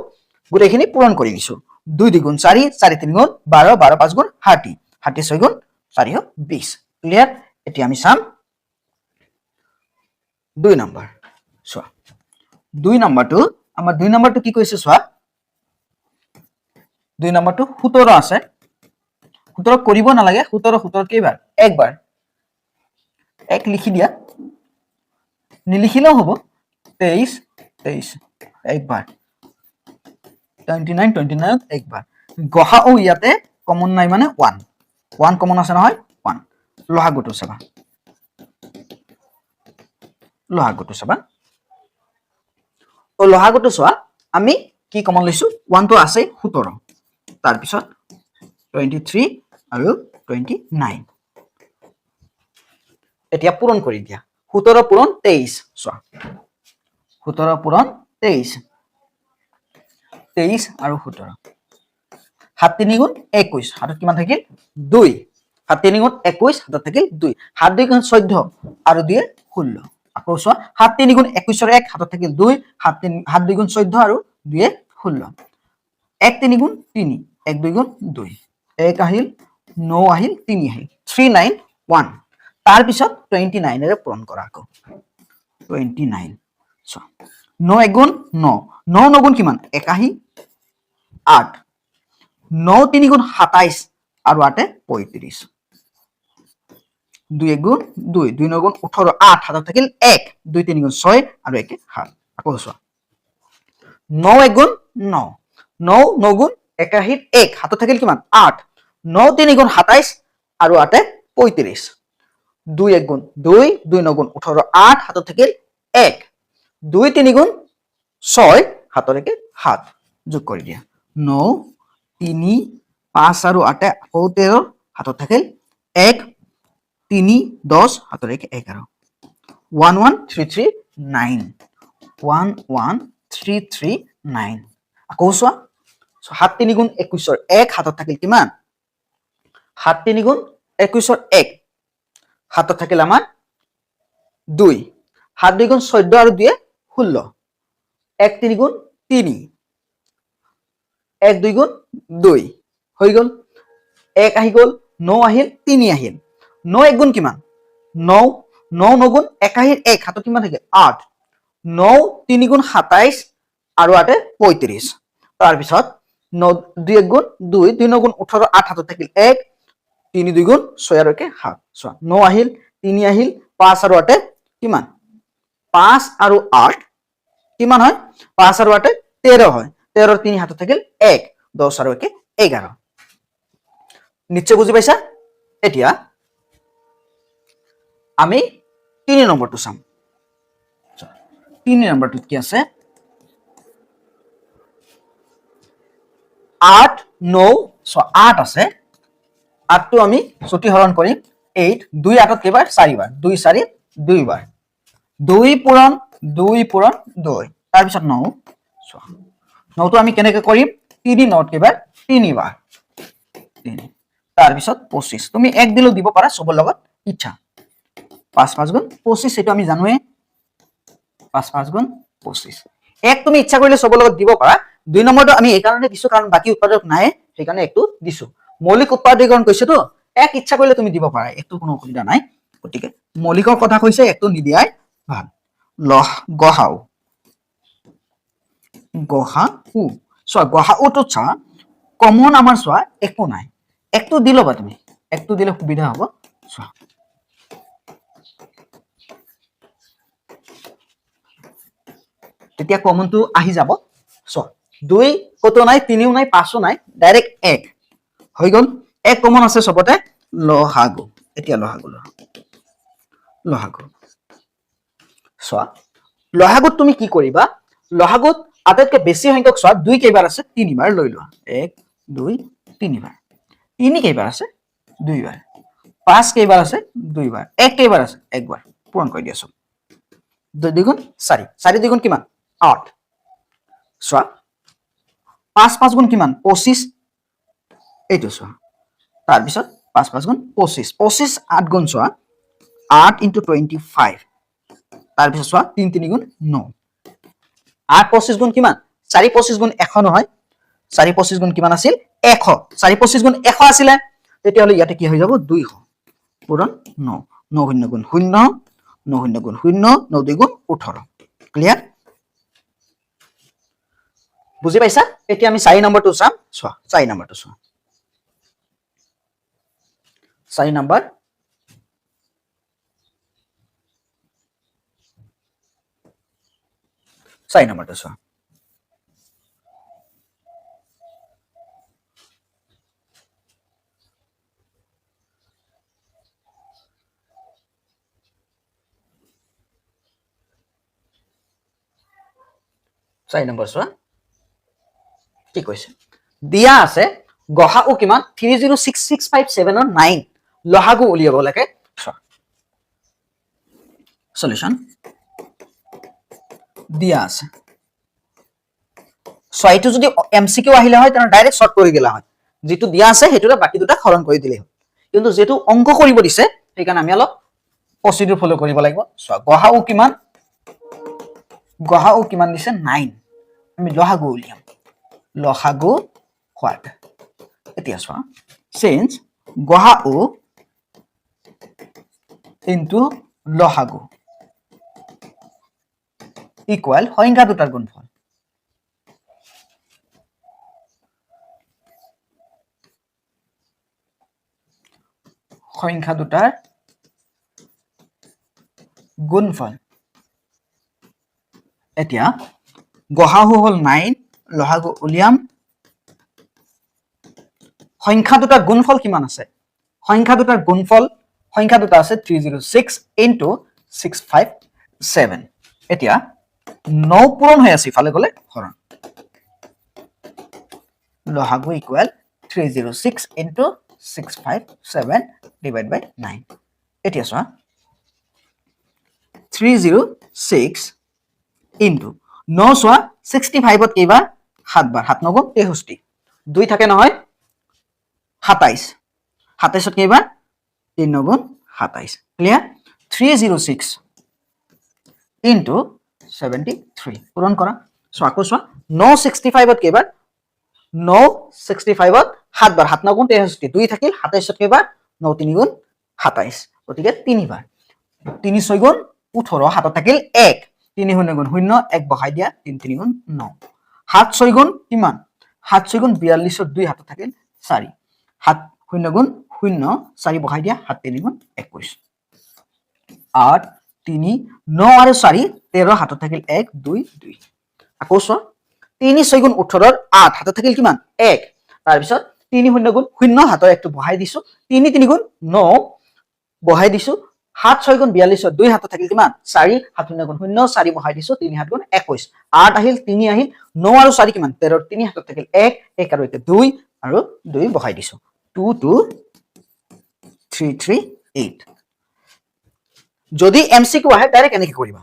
গুটেখিনি পূৰণ কৰি দিছো 2 2 গুণ 4 4 3 গুণ 12 12 5 গুণ 30 36 গুণ 4 20 ক্লিয়াৰ এতিয়া আমি চাম 2 নম্বৰ চোৱা 2 নম্বৰটো আমাৰ 2 নম্বৰটো কি কৈছে চোৱা 2 নম্বৰটো 17 আছে 17 কৰিব নালাগে 17 17 কেইবাৰ একবাৰ এক লিখি দিয়া নিলিখিলেও হ'ব 23 23 একবাৰ 29 29 একবাৰ গহাও ইয়াতে কমন নাই মানে 1 1 কমন আছে নহয় 1 লহাগুটো চাবা ও লহাগুটো চোৱা আমি কি কমন লৈছো 1 টো আছে 17 তাৰ পিছত 23 আৰু 29 এতিয়া পূৰণ কৰি দিয়া 17 পূৰণ 23 চোৱা 17 পূৰণ 23 23 আৰু 17 7 3 গুণ 21 হাতত কিমান থাকিল 2 7 3 গুণ 21 হাতত থাকিল 2 7 2 গুণ 14 আৰু 2 16 আকৌ চোৱা 7 3 গুণ 21 ৰ 1 হাতত থাকিল 2 7 2 গুণ 14 আৰু 2 16 1 3 গুণ 3 1 2 গুণ 2 1 আহিল 9 আহিল 3 আহিল 391 তাৰ পিছত 29 এৰে পূৰণ কৰা আকৌ 29 চোৱা 9 1 গুণ 9 9 9 গুণ কিমান 1 আহিল 8 9 3 গুণ 27 আৰু 8 35 2 1 গুণ 2 2 9 গুণ 18 8 হাতত থাকিল 1 2 3 গুণ 6 আৰু 1 7 আকৌ চোৱা 9 1 গুণ 9 9 9 গুণ 1 আহিল 1 হাতত থাকিল কিমান 8 9 3 গুণ 27 আৰু 8 35 2 1 গুণ 2 2 9 গুণ 18 8 হাতত থাকিল 1 2 3 গুণ 6 হাতলৈকে 7 যোগ কৰি দিয়া 9 3 5 আৰু 8 আকৌ 13 হাতত থাকিল 1 3 10 হাতলৈকে 11 1 1 3 3 9 1 1 3 3 9 আকৌ চোৱা 7 3 গুণ 21 ৰ 1 হাতত থাকিল কিমান 7 3 গুণ 21 ৰ 1 হাতত থাকিল আমাৰ 2 7 2 গুণ 14 আৰু 2 16 1 3 গুণ 3 1 2 গুণ 2 হৈ গল 1 আহি গল 9 আহিল 3 আহিল 9 1 গুণ কিমান 9 9 9 গুণ 1 আহিল 1 হাতত কিমান থাকিল 8 9 3 গুণ 27 আৰু 8 35 তাৰ পিছত 9 2 1 গুণ 2 2 9 গুণ 18 8 হাতত থাকিল 1 3 2 গুণ 6 আৰু 1 7 চোৱা 9 আহিল 3 আহিল 5 আৰু 8 কিমান 5 আৰু 8 কিমান হয় 5 আৰু 8 13 হয় 13 ৰ 3 হাতত থাকিল 1 10 আৰু 1 11 নিশ্চয় বুজি পাইছা এতিয়া আমি 3 নম্বৰটো চাম 3 নম্বৰটোত কি আছে 8 9 8 আছে 8 টো আমি চুটি হৰণ কৰিম 8 2 8 কেইবাৰ 4 বাৰ 2 4 2 বাৰ 2 পূৰণ 2 তাৰ পিছত 9 9 টো আমি কেনেকৈ কৰিম 3 9 কেইবাৰ 3 বাৰ 3 তাৰ পিছত 25 তুমি এক দিলো দিব পাৰা সবৰ লগত ইচ্ছা 5 5 গুণ 25 এটো আমি জানোৱে 5 5 গুণ 25 এক তুমি ইচ্ছা কৰিলে সবৰ লগত দিব পাৰা 2 নম্বৰটো আমি এই কাৰণে দিছো কাৰণ বাকি উৎপাদক নাই সেই কাৰণে একটো দিছো মৌলিক উৎপাদকৰণ কৈছে তো এক ইচ্ছা কৰিলে তুমি দিব পাৰা একটো কোনো অসুবিধা নাই গতিকে মৌলিকৰ কথা কৈছে একটো নিদিয়াই ভাল গহাউ চোৱা গহাউটো চোৱা কমন আমাৰ চোৱা একো নাই একটো দিলো বা তুমি একটো দিলে সুবিধা হ'ব চোৱা তেতিয়া কমনটো আহি যাব চোৱা 2 কত নাই 3ও নাই 5ও নাই ডাইৰেক্ট 1 হৈ গল এক কমন আছে সবতে লহাগু এতিয়া লহাগু চোৱা লহাগুত তুমি কি কৰিবা লহাগুত আটাইতকৈ বেছি সংখ্যক চোৱা 2 কেইবাৰ আছে 3 বাৰ লৈ লোৱা 1 2 3 বাৰ 3 কেইবাৰ আছে 2 বাৰ 5 কেইবাৰ আছে 2 বাৰ 1 কেইবাৰ আছে 1 বাৰ পূৰণ কৰি দিয়া চব 2 দ্বিগুণ 4 4 দ্বিগুণ কিমান 8 চোৱা 5 5 গুণ কিমান 25 এইটো চোৱা তাৰ পিছত 5 5 গুণ 25 25 8 গুণ চোৱা 8 into 25 তাৰ পিছত চোৱা 3 3 গুণ 9 8 25 গুণ কিমান 4 25 গুণ 100 নহয় 4 25 গুণ কিমান আছিল 100 4 25 গুণ 100 আছিল তেতিয়াহলে ইয়াতে কি হৈ যাব 200 পূৰণ 9 9 শূন্য গুণ 0 9 শূন্য গুণ 0 9 2 গুণ 18 ক্লিয়াৰ বুজি পাইছা এতিয়া আমি 4 নম্বৰটো চাম চোৱা 4 নম্বৰটো চোৱা 4 নম্বৰ 4 নম্বৰটো চোৱা 4 নম্বৰ চোৱা কি কৈছে দিয়া আছে গহাউ কিমান 30665 ৰ 9 লহাগু উলিয়াব লাগে সলিউশন দিয়া আছে সয়টো যদি এমসিকিউ আহিলে হয় তেনে ডাইৰেক্ট শৰ্ট কৰি দিলা হয় যেটো দিয়া আছে হেতুৰে বাকি দুটা খৰণ কৰি দিলে হয় কিন্তু যেটো অংক কৰিব দিছে সেইকাৰণে আমি অলপ প্ৰসিডিউৰ ফলো কৰিব লাগিব সো গহাউ কিমান দিছে 9 আমি লহাগু উলিয়াম লহাগু হোৱাট এতিয়া চোৱা since গহাউ into লহাগু ইকুয়াল সংখ্যা দুটাৰ গুণফল সংখ্যা দুটাৰ গুণফল এতিয়া গহাউ হল 9 লহাগু উলিয়াম সংখ্যা দুটাৰ গুণফল কিমান আছে সংখ্যা দুটাৰ গুণফল সংখ্যা দুটা আছে 306 into 657 এতিয়া 9 পূৰণ হৈ আছে ফালে গলে হৰণ লহাগু ইকুয়াল 306 into 657 divided by 9 এতিয়া চোৱা 306 into 9 চোৱা 65 ত কেইবাৰ 7 বাৰ 7 9 63 2 থাকে নহয় 27 27 ত কেইবাৰ 3 9 27 ক্লিয়াৰ 306 into 73 পূৰণ কৰা সো আকৌ চোৱা 965 ত কেইবাৰ 965 ত 7 বাৰ 7 9 63 2 থাকিল 27 ত কেইবাৰ 9 3 গুণ 27 গতিকে 3 বাৰ 3 6 গুণ 18 হাতত থাকিল 1 3 শূন্য গুণ 0 1 বহাই দিয়া 3 3 গুণ 9 7 6 গুণ কিমান 7 6 গুণ 42 ত 2 হাতত থাকিল 4 7 শূন্য গুণ 0 4 বহাই দিয়া 7 3 গুণ 21 8 3 9 আৰু 4 13 হাতত থাকিল 1 2 2 আকৌ চোৱা 3 6 গুণ 18 ৰ 8 হাতত থাকিল কিমান 1 তাৰ পিছত 3 শূন্য গুণ 0 হাতৰ একটো বহাই দিছো 3 3 গুণ 9 বহাই দিছো 7 6 গুণ 42 ৰ 2 হাতত থাকিল কিমান 4 7 শূন্য গুণ 0 4 বহাই দিছো 3 7 গুণ 21 8 আহিল 3 আহিল 9 আৰু 4 কিমান 13 3 হাতত থাকিল 1 1 আৰু 1 2 আৰু 2 বহাই দিছো 2 2 3 3 8 যদি এমসিকিউ আহে ডাইৰেক্ট এনেকৈ কৰিবা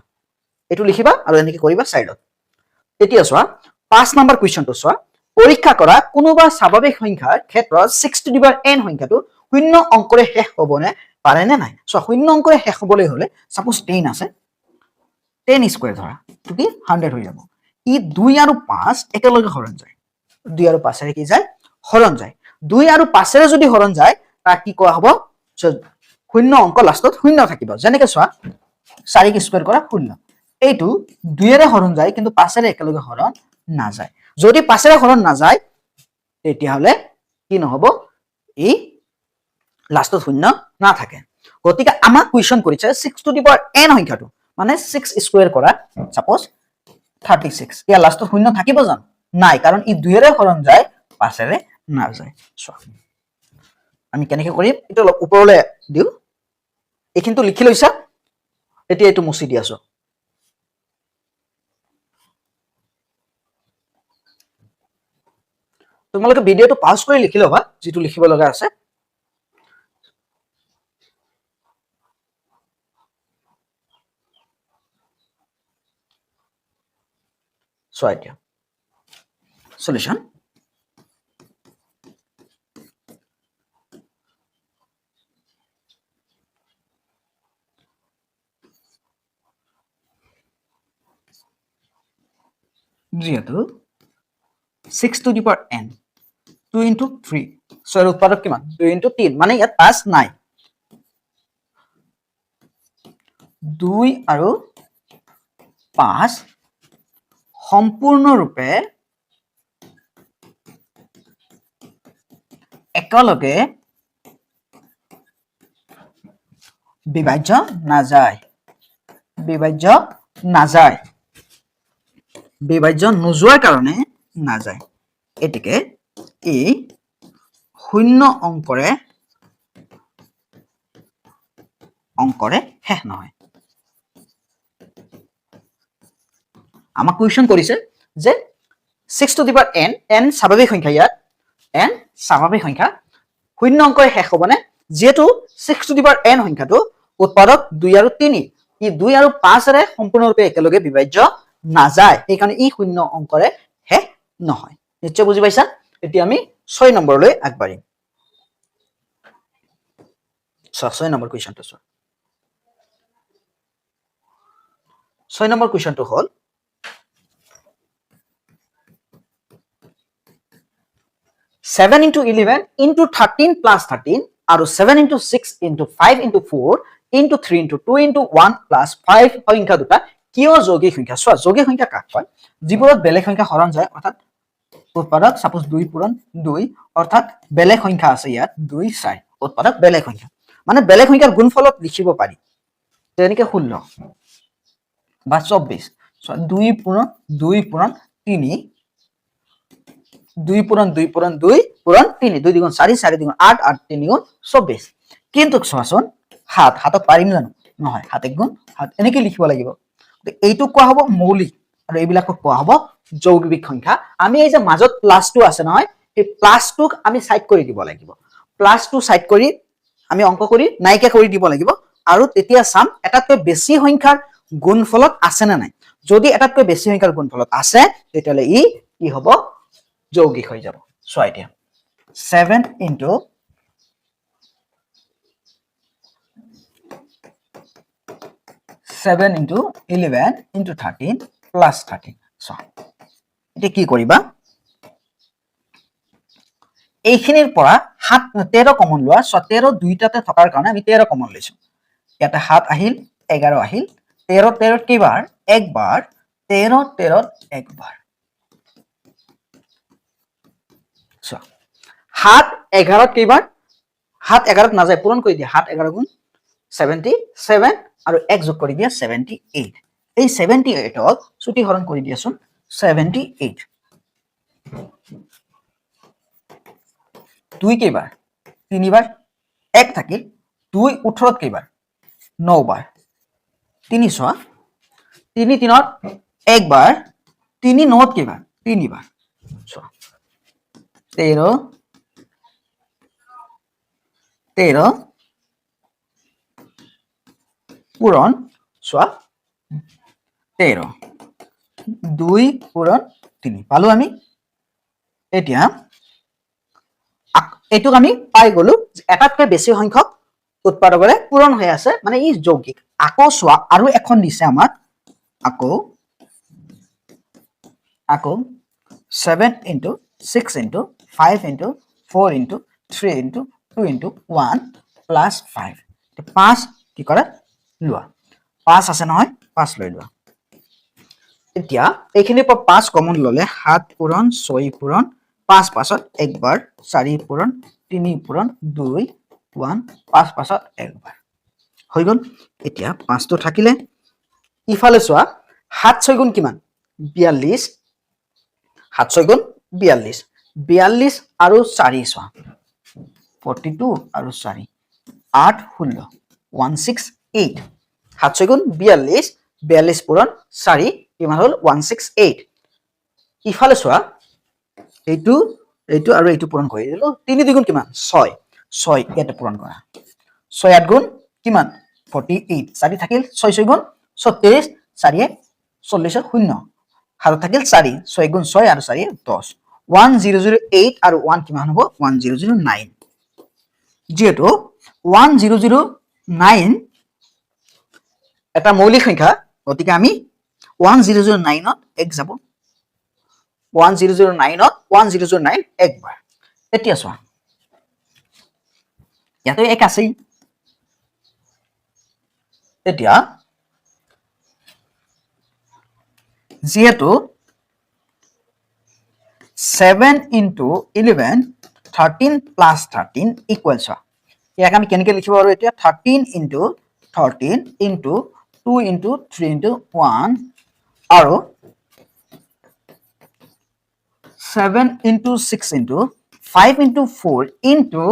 এটো লিখিবা আৰু এনেকৈ কৰিবা সাইডত এতিয়া চোৱা 5 নম্বৰ কোৱেশ্চনটো চোৱা পৰীক্ষা কৰা কোনোবা স্বাভাৱিক সংখ্যাৰ ক্ষেত্ৰত 6 টু দি পাৱাৰ n সংখ্যাটো শূন্য অংকৰে শেষ হ'বনে পাৰে নে নাই সো শূন্য অংকৰে শেষ হ'বলৈ হলে সাপোজ 10 আছে 10 স্কয়াৰ ধৰা কি 100 হৈ যাব ই 2 আৰু 5 একেলগে হৰণ যায় 2 আৰু 5 এৰে কি যায় হৰণ যায় 2 আৰু 5 এৰে যদি হৰণ যায় তাক কি কোৱা হ'ব শূন্য অংক লাষ্টত শূন্য থাকিব যেনেকৈ চোৱা 4 কি স্কয়াৰ কৰা শূন্য এইটো 2 এৰে হৰণ যায় কিন্তু 5 এৰে একেলগে হৰণ না যায় যদি 5 এৰে হৰণ না যায় তেতিয়া হলে কি নহব ই লাষ্টত শূন্য না থাকে গতিকে আমাক কোৱেশ্চন কৰিছে 6 টু দি পাৱাৰ n সংখ্যাটো মানে 6 স্কয়াৰ কৰা সাপোজ 36 ইয়া লাষ্টত শূন্য থাকিব জানো নাই কাৰণ ই 2 এৰে হৰণ যায় 5 এৰে না যায় আমি কেনেকৈ কৰিম এইটো অলপ ওপৰলৈ দিওঁ এইখিনিটো লিখি লৈছা এতিয়া এইটো মুছি দি আছো তোমালোকে ভিডিঅটো পাউজ কৰি লিখি লবা যেটো লিখিব লগা আছে So idea. Solution. যিহেতু 6 to the power n 2 into 3 so এর উৎপাদক কিমান 2 into 3 মানে ইয়াত 5 নাই 2 আৰু 5 সম্পূৰ্ণৰূপে একেলগে বিভাজ্য নাযায় বিভাজ্য নোযোৱাৰ কাৰণে নাযায় এটিকে এই শূন্য অংকৰে শেষ নহয় আমাক কোৱেশ্চন কৰিছে যে 6 to the power n স্বাভাৱিক সংখ্যা ইয়াত n স্বাভাৱিক সংখ্যা শূন্য অংকৰে শেষ হ'বনে যেহেতু 6 to the power n সংখ্যাটো উৎপাদক 2 আৰু 3 ই 2 আৰু 5 ৰে সম্পূৰ্ণৰূপে একেলগে বিভাজ্য নাযায় এই কাৰণে ই শূন্য অংকৰে শেষ নহয় নিশ্চয় বুজি পাইছা এতিয়া আমি 6 নম্বৰলৈ আগবাঢ়িম 6 নম্বৰ কোৱেশ্চনটো 6 নম্বৰ কোৱেশ্চনটো হ'ল 7 into 11 into 13 plus 13 আৰু 7 into 6 into 5 into 4 into 3 into 2 into 1 plus 5 সংখ্যা দুটা কিয় যৌগিক সংখ্যা চোৱা যৌগিক সংখ্যা কাক কয় যিবোৰত বেলেগ সংখ্যা হৰণ যায় অৰ্থাৎ উৎপাদক সাপোজ 2 পূৰণ 2 অৰ্থাৎ বেলেগ সংখ্যা আছে ইয়াত 2 4 উৎপাদক বেলেগ সংখ্যা মানে বেলেগ সংখ্যাৰ গুণফলত লিখিব পাৰি যেনেকৈ 16 বা 24 2 পূৰণ 2 পূৰণ 3 2 পূৰণ 2 পূৰণ 2 পূৰণ 3 2 দুগুণ 4 4 দুগুণ 8 8 3 গুণ 24 কিন্তু চোৱাচোন হাতক পাৰিম জানো নহয় হাত এক গুণ হাত এনেকৈ লিখিব লাগিব এইটো কোৱা হ'ব মৌলিক আৰু এইবিলাকক কোৱা হ'ব যৌগিক সংখ্যা আমি এই যে মাজত প্লাসটো আছে নহয় এই প্লাসটোক আমি সাইড কৰি দিব লাগিব প্লাসটো সাইড কৰি আমি অংক কৰি নাইকা কৰি দিব লাগিব আৰু তেতিয়া সাম এটাতকৈ বেছি সংখ্যাৰ গুণফলত আছে না নাই যদি এটাতকৈ বেছি সংখ্যাৰ গুণফলত আছে তেতিয়ালে ই কি হ'ব যৌগিক হৈ যাব so idea 7 into 7 into 11 into 13 plus 13 so এটা কি কৰিবা এইখিনিৰ পৰা 13 কমন লোৱা 13 দুইটাতে থকাৰ কাৰণে আমি 13 কমন লৈছো ইয়াতে 7 আহিল 11 আহিল 13 13 কেইবাৰ একবাৰ 13 13 একবাৰ so 7 11 কেইবাৰ 7 11 না যায় পূৰণ কৰি দিয়া 7 11 গুণ 77 আৰু 1 যোগ কৰি দিয়া 78 এই 78 ক ছুটি হৰণ কৰি দিয়াছোন 78 2 কেইবাৰ 3 বাৰ 1 থাকিল 2 18 কেইবাৰ 9 বাৰ 3 6 3 3 1 বাৰ 3 9 কেইবাৰ 3 বাৰ 13 13 পূৰণ সোয়া 13 2 পূৰণ 3 পালো আমি এতিয়া এটুক আমি পাই গলো এটাতকৈ বেছি সংখ্যক উৎপাদকৰে পূৰণ হৈ আছে মানে ই যৌগিক আকৌ সোয়া আৰু এখন দিছে আমাক আকৌ 7 into 6 into 5 into 4 into 3 into 2 into 1 plus 5 5 কি কৰে লোৱা 5 আছে নহয় 5 লৈ লোৱা এতিয়া এইখিনিৰ পৰা 5 কমন ললে 7 পূৰণ 6 পূৰণ 5 পাছত একবাৰ 4 পূৰণ 3 পূৰণ 2 1 5 পাছত একবাৰ হৈ গল এতিয়া 5 টো থাকিলে ইফালে সোয়া 7 6 গুণ কিমান 42 7 6 গুণ 42 42 আৰু 4 সোয়া 42 আৰু 4 8 16 168 7 গুণ 42 42 পূৰণ 4 কিমান হ'ল 168 ইফালে চোৱা এইটো আৰু এইটো পূৰণ কৰি দিলো 3 দুগুণ কিমান 6 6 ইয়াতে পূৰণ কৰা 6 8 গুণ কিমান 48 4 থাকিল 6 6 গুণ 36 4 40 শূন্য হাতত থাকিল 4 6 গুণ 6 আৰু 4 10 1008 আৰু 1 কিমান হ'ব 1009 যেহেতু 1009 এটা মৌলিক সংখ্যা গতিকে আমি 1009 ত এক যাব 1009 ত 1009 একবাৰ এতিয়া চোৱা ইয়াতে এক আছে এতিয়া যেহেতু 7 into 11 13 plus 13 equals চোৱা ইয়াক আমি কেনেকৈ লিখিব পাৰো এতিয়া 13 into 13 into 2 into 3 into 1 আৰু 7 into 6 into 5 into 4 into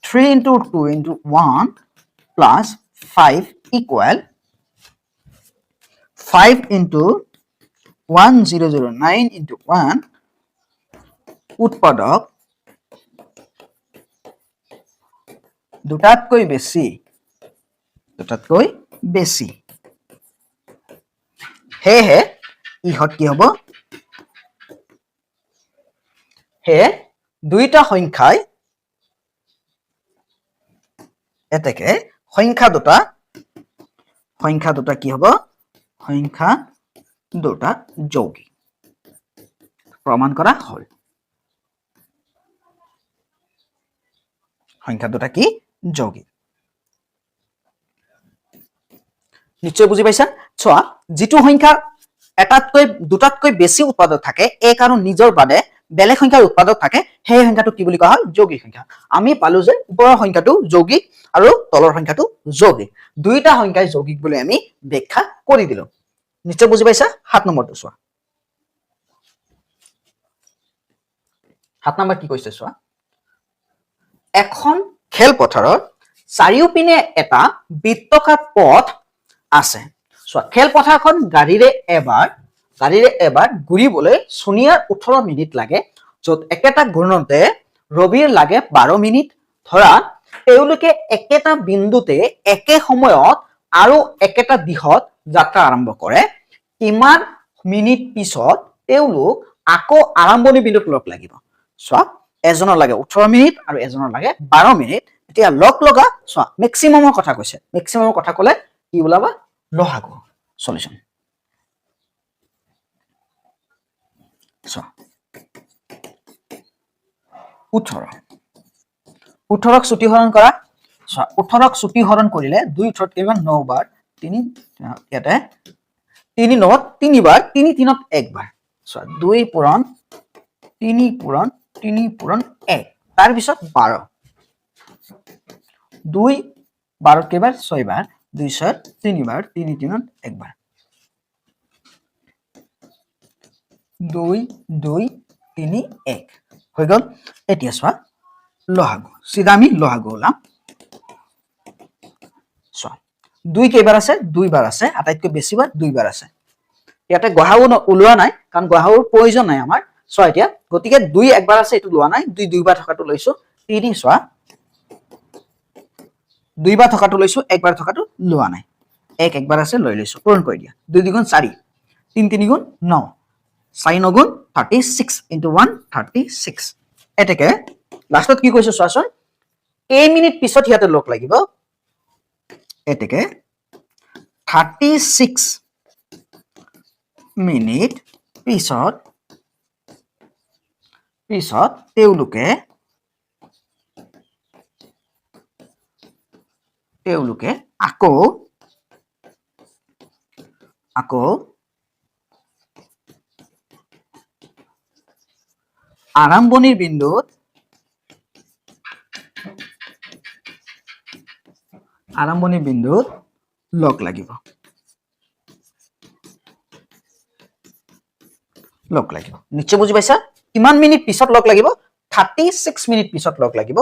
3 into 2 into 1 plus 5 equal 5 into 1009 into 1 উৎপাদক দুটাতকৈ বেছি হেহে ইহত কি হ'ব হে দুইটা সংখ্যাই এতেকে সংখ্যা দুটা কি হ'ব সংখ্যা দুটা যৌগিক প্ৰমাণ কৰা হ'ল সংখ্যা দুটা কি যৌগিক নিশ্চয় বুজি পাইছা চোৱা যেটো সংখ্যা এটাতকৈ দুটাতকৈ বেছি উৎপাদক থাকে এক আৰু নিজৰ বাদে বেলেগ সংখ্যাৰ উৎপাদক থাকে সেই সংখ্যাটো কি বুলি কোৱা হয় যৌগিক সংখ্যা আমি পালো যে ওপৰৰ সংখ্যাটো যৌগিক আৰু তলৰ সংখ্যাটো যৌগিক দুইটা সংখ্যাই যৌগিক বুলি আমি ব্যাখ্যা কৰি দিলো নিশ্চয় বুজি পাইছা 7 নম্বৰটো চোৱা 7 নম্বৰ কি কৈছে চোৱা এখন খেলপথাৰত চাৰিওপিনে এটা বৃত্তাকাৰ পথ আছে চোৱা খেলপথাৰখন গাড়ীৰে এবাৰ ঘূৰিবলৈ সোনিয়াৰ 18 মিনিট লাগে যত একেটা ঘূৰণতে ৰবিৰ লাগে 12 মিনিট ধৰা তেওঁলোকে একেটা বিন্দুতে একে সময়ত আৰু একেটা দিশত যাত্ৰা আৰম্ভ কৰে কিমান মিনিট পিছত তেওঁলোক আকৌ আৰম্ভণি বিন্দুত লগ লাগিব চোৱা এজনৰ লাগে 18 মিনিট আৰু এজনৰ লাগে 12 মিনিট এতিয়া লগ লগা চোৱা ম্যাক্সিমামৰ কথা কৈছে ম্যাক্সিমামৰ কথা কলে কি ওলাবা লহাগু সলিউশন চোৱা 18ক ছুটি হৰণ কৰা চোৱা 18ক ছুটি হৰণ কৰিলে 2 18 কিমান 9 বাৰ 3 ইয়াতে 3 9 3 বাৰ 3 3ত একবাৰ চোৱা 2 পূৰণ 3 পূৰণ 3 পূৰণ 1 তাৰ পিছত 12 2 12 কেবাৰ 6 বাৰ 2 6 3 বাৰ 3 3ত একবাৰ 2 2 3 1 হৈ গল এতিয়া চোৱা লহাগু সিধা আমি লহাগু ওলাম চোৱা 2 কেবাৰ আছে 2 বাৰ আছে আটাইতকৈ বেছি বাৰ 2 বাৰ আছে ইয়াতে গহাও ওলোৱা নাই কাৰণ গহাওৰ প্ৰয়োজন নাই আমাৰ চোৱা এতিয়া গতিকে 2 একবাৰ আছে এটো লোৱা নাই 2 দুইবাৰ থকাটো লৈছো 3 চোৱা 2 বাৰ থকাটো লৈছো একবাৰ থকাটো লোৱা নাই 1 একবাৰ আছে লৈ লৈছো পূৰণ কৰি দিয়া 2 2 গুণ 4 3 3 গুণ 9 4 9 গুণ 36 into 1 36 এটাকে লাষ্টত কি কৈছো চোৱাচোন কেই মিনিট পিছত ইয়াতে লগ লাগিব এটাকে 36 মিনিট পিছত তেওঁলোকে আকৌ আৰম্ভণিৰ বিন্দুত লগ লাগিব নিশ্চয় বুজি পাইছা কিমান মিনিট পিছত লগ লাগিব 36 মিনিট পিছত লগ লাগিব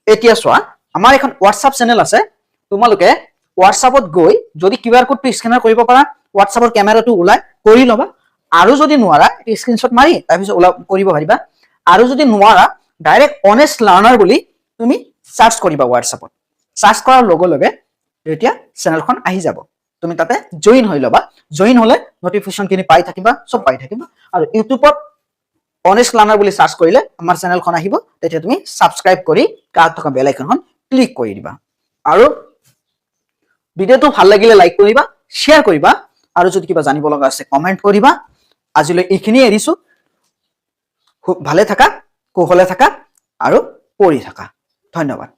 এতিয়া চোৱা আমাৰ এখন হোৱাটছআপ চেনেল আছে তোমালোকে হোৱাটছআপত গৈ যদি কিউআৰ কোডটো স্কেনাৰ কৰিব পাৰা হোৱাটছআপৰ কেমেৰাটো ওলাই কৰি ল'বা আৰু যদি নোৱাৰা স্ক্ৰীনশ্বট মাৰি তাৰপিছত ওলা কৰিব পাৰিবা আৰু যদি নোৱাৰা ডাইৰেক্ট অনেষ্ট লাৰ্নাৰ বুলি তুমি সাৰ্চ কৰিবা হোৱাটছআপত সাৰ্চ কৰাৰ লগে লগে তেতিয়া চেনেলখন আহি যাব তুমি তাতে জয়েন হৈ ল'বা জয়েন হলে নটিফিকেশনখিনি পাই থাকিবা সব পাই থাকিবা আৰু ইউটিউবত অনেষ্ট লাৰ্নাৰ বুলি সাৰ্চ কৰিলে আমাৰ চেনেলখন আহিব তেতিয়া তুমি সাবস্ক্ৰাইব কৰি কাষত থকা বেল আইকনখন ক্লিক কৰি দিবা আৰু ভিডিওটো ভাল লাগিলে লাইক কৰিবা শেয়াৰ কৰিবা আৰু যদি কিবা জানিব লগা আছে কমেন্ট কৰিবা আজিলৈ এইখিনি এৰিছো ভালে থাকা কুশলে থাকা আৰু পঢ়ি থাকা ধন্যবাদ